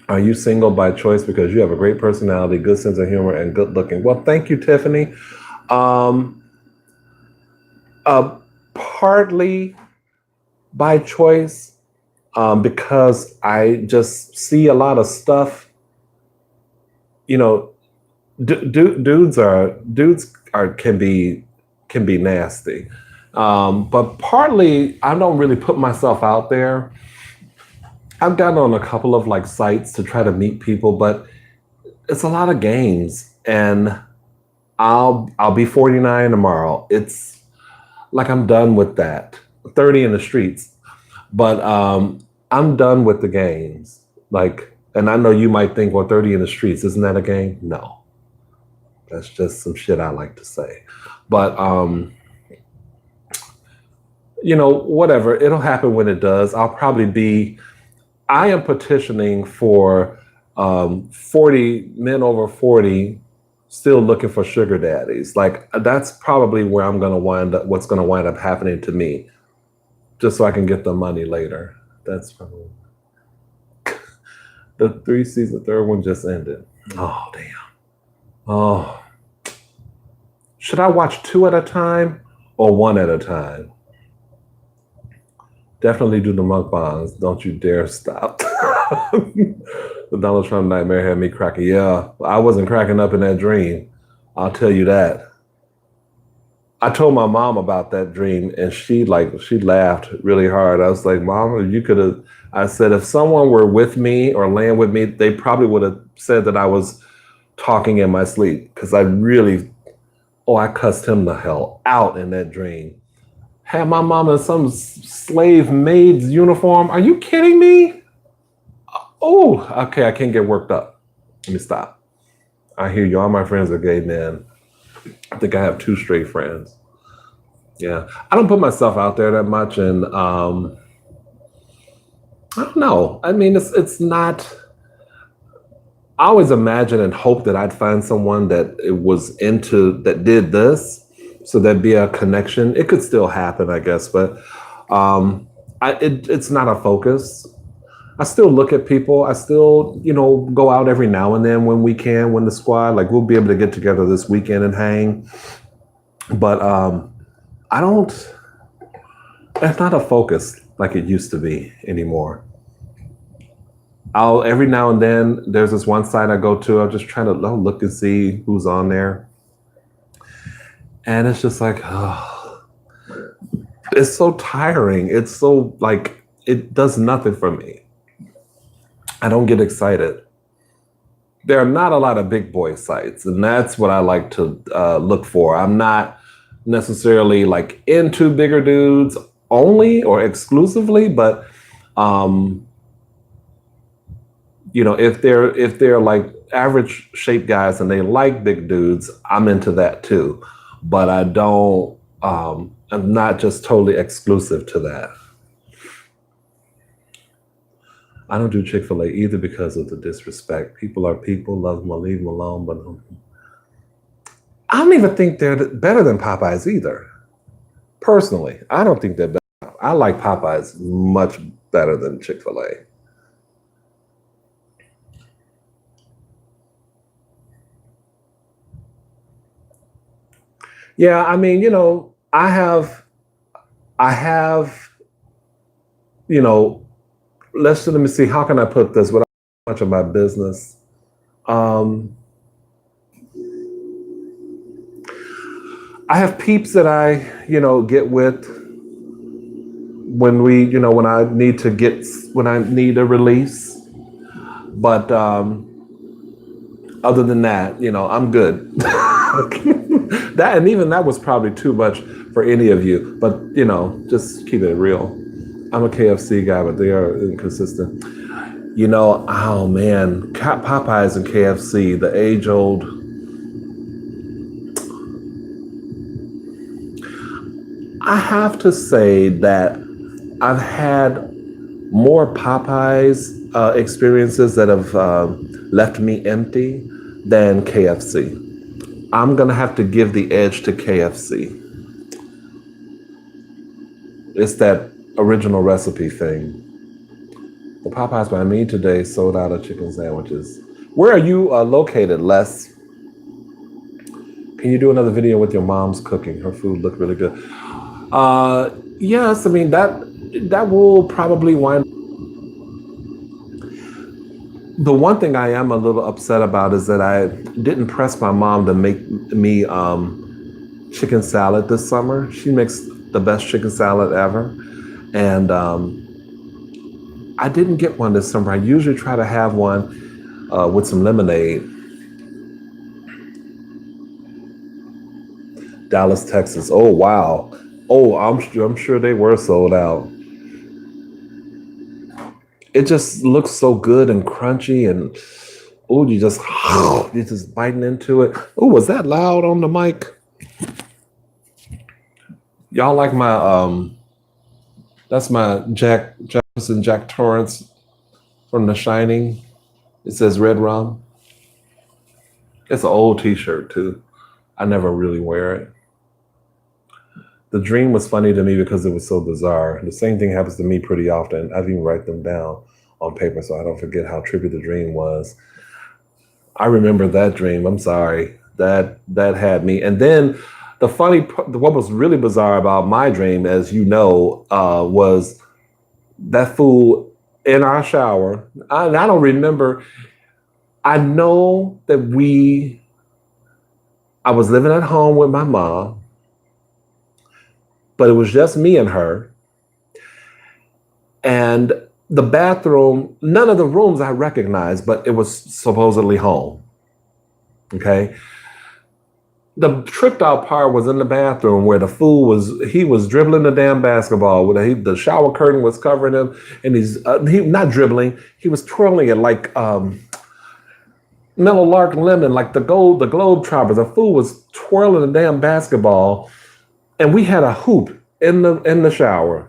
Are you single by choice because you have a great personality, good sense of humor, and good looking? Well, thank you, Tiffany. Partly by choice, because I just see a lot of stuff. Dudes can be nasty, but partly I don't really put myself out there. I've gotten on a couple of sites to try to meet people, but it's a lot of games, and I'll be 49 tomorrow. It's like I'm done with that. 30 in the streets, but I'm done with the games. And I know you might think, well, 30 in the streets, isn't that a game? No, that's just some shit I like to say. But whatever, it'll happen when it does. I am petitioning for 40 men over 40 still looking for sugar daddies. That's probably where I'm going to wind up, what's going to wind up happening to me, just so I can get the money later. That's probably the 3 season, third one just ended. Oh, damn. Oh, should I watch 2 at a time or 1 at a time? Definitely do the mukbangs. Don't you dare stop. The Donald Trump nightmare had me cracking. Yeah, I wasn't cracking up in that dream. I'll tell you that. I told my mom about that dream, and she laughed really hard. I was like, Mom, you could have. I said, if someone were with me or laying with me, they probably would have said that I was talking in my sleep, because I cussed him the hell out in that dream. Had my mom in some slave maid's uniform. Are you kidding me? Oh, okay, I can't get worked up. Let me stop. I hear you. All my friends are gay men. I think I have 2 straight friends. Yeah, I don't put myself out there that much, and I don't know. I mean, it's not. I always imagine and hope that I'd find someone that did this. So there'd be a connection. It could still happen, I guess, but it's not a focus. I still look at people. I still, go out every now and then when we can, when the squad, we'll be able to get together this weekend and hang. But it's not a focus like it used to be anymore. I'll every now and then there's this one site I go to. I'm just trying to look and see who's on there, and it's just like, oh, it's so tiring. It's so like it does nothing for me. I don't get excited. There are not a lot of big boy sites, and that's what I like to look for. I'm not necessarily like into bigger dudes only or exclusively, but um, if they're like average shape guys and they like big dudes, I'm into that too. But I don't. I'm not just totally exclusive to that. I don't do Chick-fil-A either because of the disrespect. People are people, love them or leave them alone. But I don't even think they're better than Popeyes either. Personally, I don't think they're better. I like Popeyes much better than Chick-fil-A. Yeah, I mean, I have, you know, let me see, how can I put this without much of my business? Um, I have peeps that I, get with when I need when I need a release. But other than that, I'm good. That and even that was probably too much for any of you. But just keep it real. I'm a KFC guy, but they are inconsistent. Oh man, Popeyes and KFC, the age old. I have to say that I've had more Popeyes experiences that have left me empty than KFC. I'm gonna have to give the edge to KFC. It's that original recipe thing. The Popeyes by me today sold out of chicken sandwiches. Where are you located, Les? Can you do another video with your mom's cooking? Her food looked really good. Yes, I mean that will probably wind. The one thing I am a little upset about is that I didn't press my mom to make me chicken salad this summer. She makes the best chicken salad ever, and I didn't get one this summer. I usually try to have one with some lemonade. Dallas, Texas. Oh wow. Oh, I'm sure they were sold out. It just looks so good and crunchy and oh, you're just biting into it. Oh, was that loud on the mic? Y'all like my that's my Jack Jefferson Jack Torrance from The Shining. It says red rum. It's an old t-shirt too. I never really wear it. The dream was funny to me because it was so bizarre. The same thing happens to me pretty often. I even write them down on paper so I don't forget how trippy the dream was. I remember that dream. I'm sorry. That had me. And then what was really bizarre about my dream, as you know, was that fool in our shower. I don't remember. I know that I was living at home with my mom, but it was just me and her. And the bathroom, none of the rooms I recognized, but it was supposedly home. Okay. The tripped out part was in the bathroom where he was dribbling the damn basketball with the shower curtain was covering him, and he not dribbling, he was twirling it like Mellow Lark Lemon, like the Globe Trotters. The fool was twirling the damn basketball, and we had a hoop in the shower.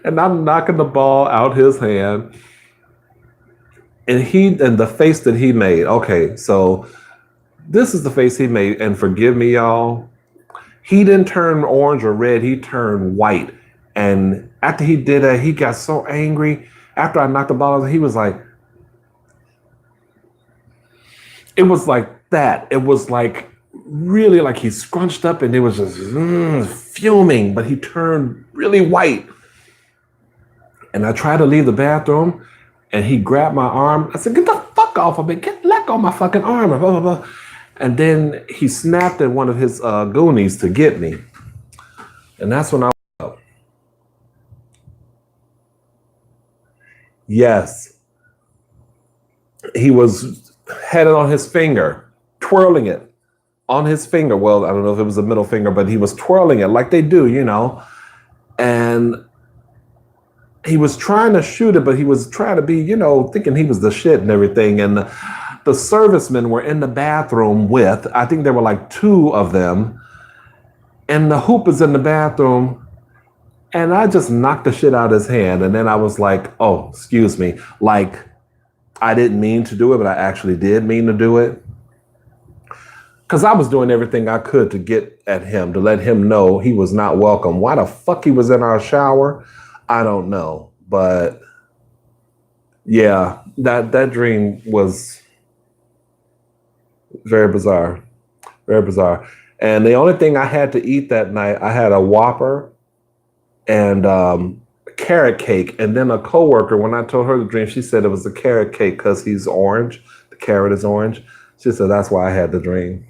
And I'm knocking the ball out his hand. And the face that he made. Okay, so this is the face he made, and forgive me, y'all. He didn't turn orange or red, he turned white. And after he did that, he got so angry. After I knocked the ball out, he was like, it was like that. It was like really like he scrunched up and it was just fuming, but he turned really white. And I tried to leave the bathroom and he grabbed my arm. I said, get the fuck off of me. Let go of my fucking arm. Blah, blah, blah. And then he snapped at one of his goonies to get me. And that's when I woke up. Yes. He was had it on his finger, twirling it on his finger. Well, I don't know if it was a middle finger, but he was twirling it like they do, you know. And he was trying to shoot it, but he was trying to be, you know, thinking he was the shit and everything. And the servicemen were in the bathroom with, I think there were like two of them. And the hoop is in the bathroom. And I just knocked the shit out of his hand. And then I was like, oh, excuse me. Like, I didn't mean to do it, but I actually did mean to do it. Because I was doing everything I could to get at him, to let him know he was not welcome. Why the fuck he was in our shower, I don't know. But yeah, that dream was very bizarre. Very bizarre. And the only thing I had to eat that night, I had a Whopper and carrot cake. And then a coworker, when I told her the dream, she said it was a carrot cake because he's orange. The carrot is orange. She said that's why I had the dream.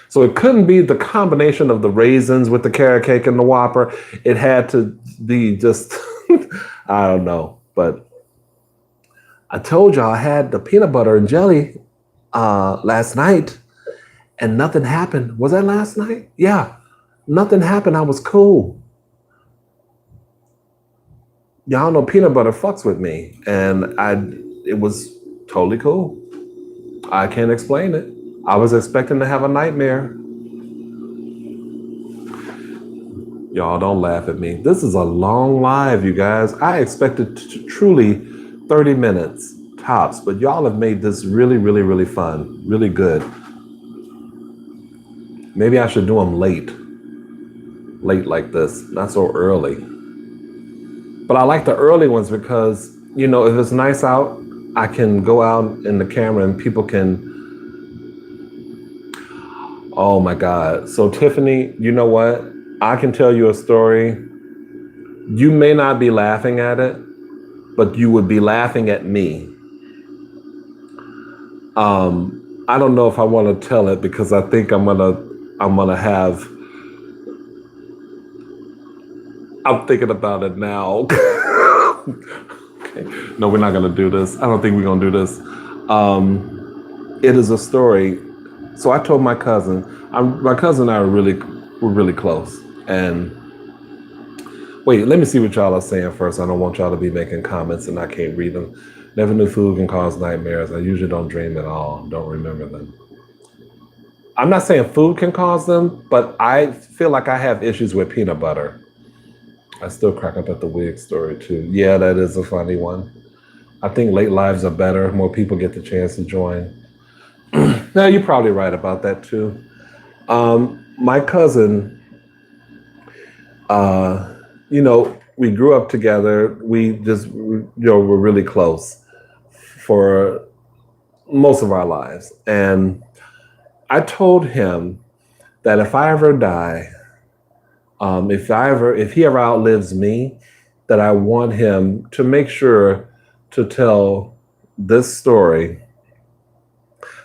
So it couldn't be the combination of the raisins with the carrot cake and the Whopper. It had to be just, I don't know. But I told y'all I had the peanut butter and jelly last night and nothing happened. Was that last night? Yeah, nothing happened. I was cool. Y'all know peanut butter fucks with me, and it was totally cool. I can't explain it. I was expecting to have a nightmare. Y'all don't laugh at me. This is a long live, you guys. I expected truly 30 minutes tops, but y'all have made this really, really, really fun, really good. Maybe I should do them late like this, not so early. But I like the early ones because, you know, if it's nice out, I can go out in the camera and people can. Oh my God. So Tiffany, you know what? I can tell you a story. You may not be laughing at it, but you would be laughing at me. I don't know if I want to tell it because I think I'm thinking about it now. Okay. No, we're not gonna do this. I don't think we're gonna do this. It is a story. So I told my cousin. My cousin and I were really close. And wait, let me see what y'all are saying first. I don't want y'all to be making comments and I can't read them. Never knew food can cause nightmares. I usually don't dream at all. Don't remember them. I'm not saying food can cause them, but I feel like I have issues with peanut butter. I still crack up at the wig story too. Yeah, that is a funny one. I think late lives are better. More people get the chance to join. No, you're probably right about that too. My cousin, you know, we grew up together. We just, you know, were really close for most of our lives. And I told him that if I ever die, if he ever outlives me, that I want him to make sure to tell this story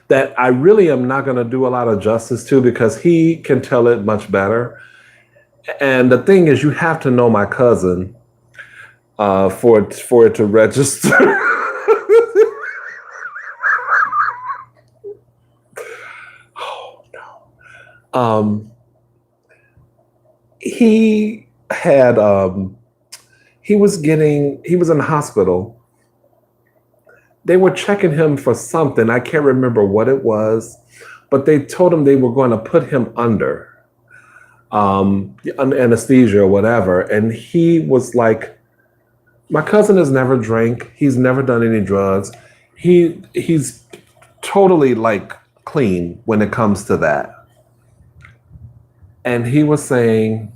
that I really am not going to do a lot of justice to because he can tell it much better. And the thing is, you have to know my cousin for it to register. Oh no. He had he was in the hospital. They were checking him for something. I can't remember what it was, but they told him they were going to put him under anesthesia or whatever. And he was like, my cousin has never drank. He's never done any drugs. He's totally like clean when it comes to that. And he was saying,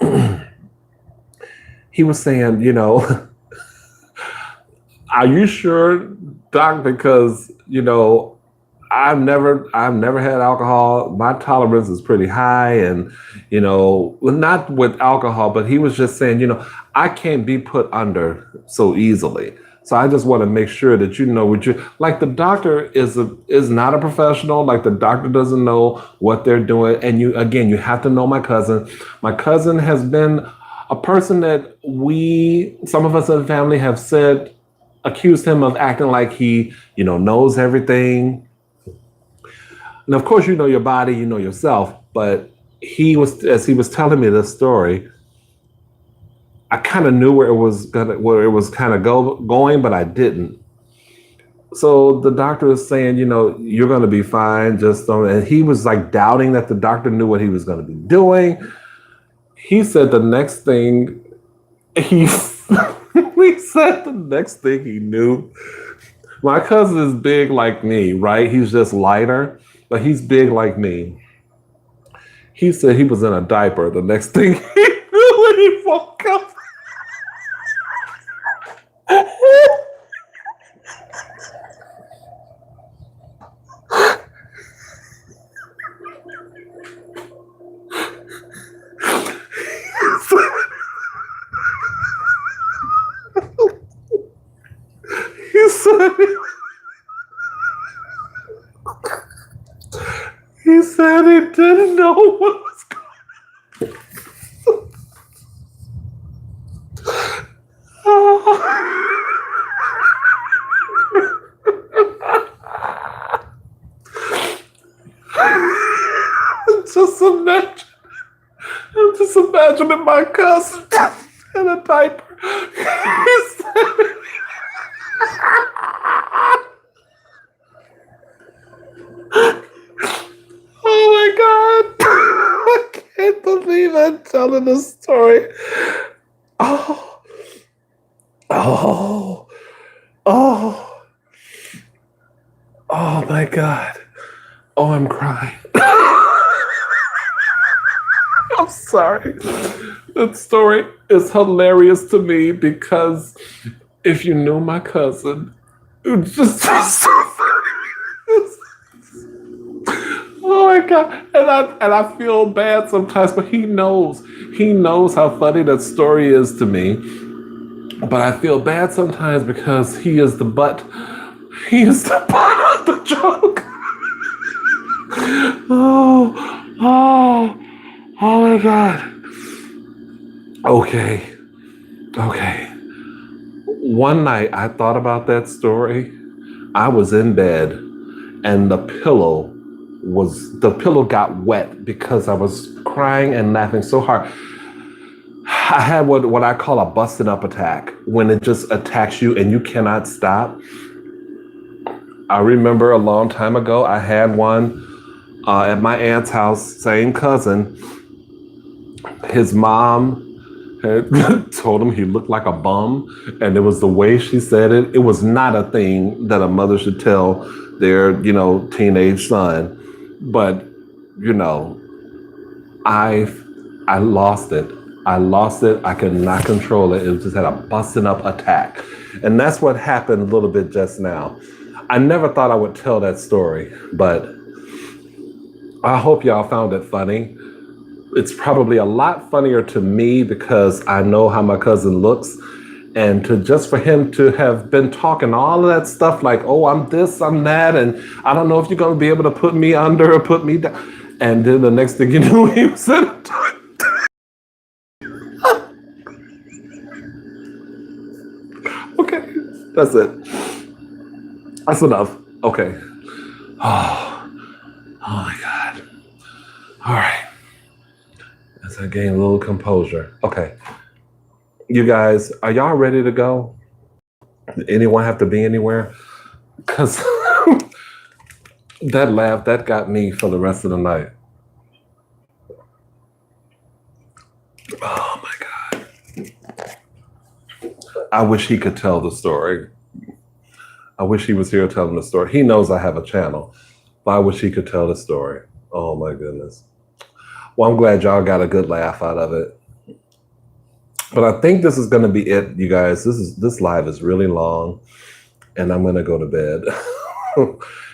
you know, are you sure, doc? Because, you know, I've never had alcohol. My tolerance is pretty high, and well, not with alcohol, but he was just saying, I can't be put under so easily. So I just want to make sure that what you like. The doctor is not a professional. Like the doctor doesn't know what they're doing, and you have to know my cousin. My cousin has been a person that some of us in the family have said accused him of acting like he knows everything. And of course, you know your body, you know yourself. But as he was telling me this story, I kind of knew where it was kind of going, but I didn't. So the doctor is saying, you're going to be fine. Just don't. And he was like doubting that the doctor knew what he was going to be doing. He said the next thing he, we said the next thing he knew. My cousin is big like me, right? He's just lighter, but he's big like me. He said he was in a diaper. The next thing he knew when he woke up. He said he said he didn't know what was going on. Just imagine. I'm just imagining my cousin in a diaper. He said, oh my God. I can't believe I'm telling this story. Oh, oh, oh, oh my God. Oh, I'm crying. I'm sorry. That story is hilarious to me because if you knew my cousin, it's just so funny. Oh my God. And I feel bad sometimes, but he knows how funny that story is to me. But I feel bad sometimes because he is the butt of the joke. Oh, oh, oh my God. Okay. One night I thought about that story. I was in bed and the pillow got wet because I was crying and laughing so hard. I had what I call a busted up attack, when it just attacks you and you cannot stop. I remember a long time ago I had one at my aunt's house, same cousin. His mom had told him he looked like a bum, and it was the way she said it. It was not a thing that a mother should tell their, teenage son. But, I I lost it. I lost it. I could not control it. It just had a busting up attack. And that's what happened a little bit just now. I never thought I would tell that story, but I hope y'all found it funny. It's probably a lot funnier to me because I know how my cousin looks. And just for him to have been talking all of that stuff like, oh, I'm this, I'm that, and I don't know if you're going to be able to put me under or put me down. And then the next thing you knew, he was in a Okay, that's it. That's enough. Okay. Oh my God. All right. As I gain a little composure. Okay. You guys, are y'all ready to go? Anyone have to be anywhere? Because that laugh, that got me for the rest of the night. Oh my God. I wish he could tell the story. I wish he was here telling the story. He knows I have a channel, but I wish he could tell the story. Oh my goodness. Well, I'm glad y'all got a good laugh out of it. But I think this is going to be it, you guys. This live is really long, and I'm going to go to bed.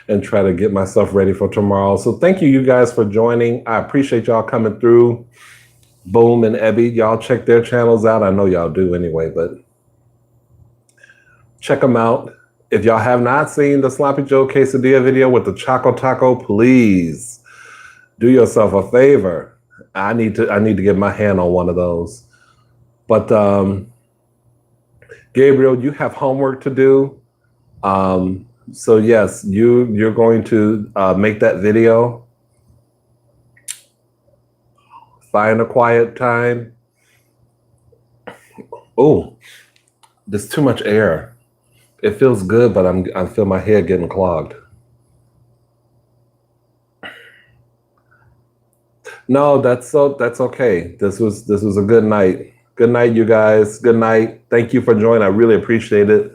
and try to get myself ready for tomorrow. So thank you guys for joining. I appreciate y'all coming through. Boom and Ebby, y'all check their channels out. I know y'all do anyway, but check them out. If y'all have not seen the Sloppy Joe quesadilla video with the Choco Taco, please do yourself a favor. I need to get my hand on one of those. But Gabriel, you have homework to do. So yes, you're going to make that video. Find a quiet time. Oh, there's too much air. It feels good, but I feel my head getting clogged. No, that's okay. This was a good night. Good night, you guys. Good night. Thank you for joining. I really appreciate it.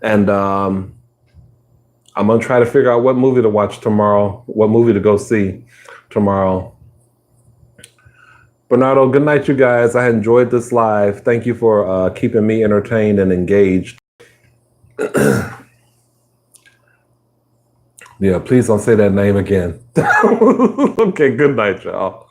And I'm gonna try to figure out what movie to watch tomorrow, what movie to go see tomorrow. Bernardo, good night, you guys. I enjoyed this live. Thank you for keeping me entertained and engaged. Yeah, please don't say that name again. Okay, good night, y'all.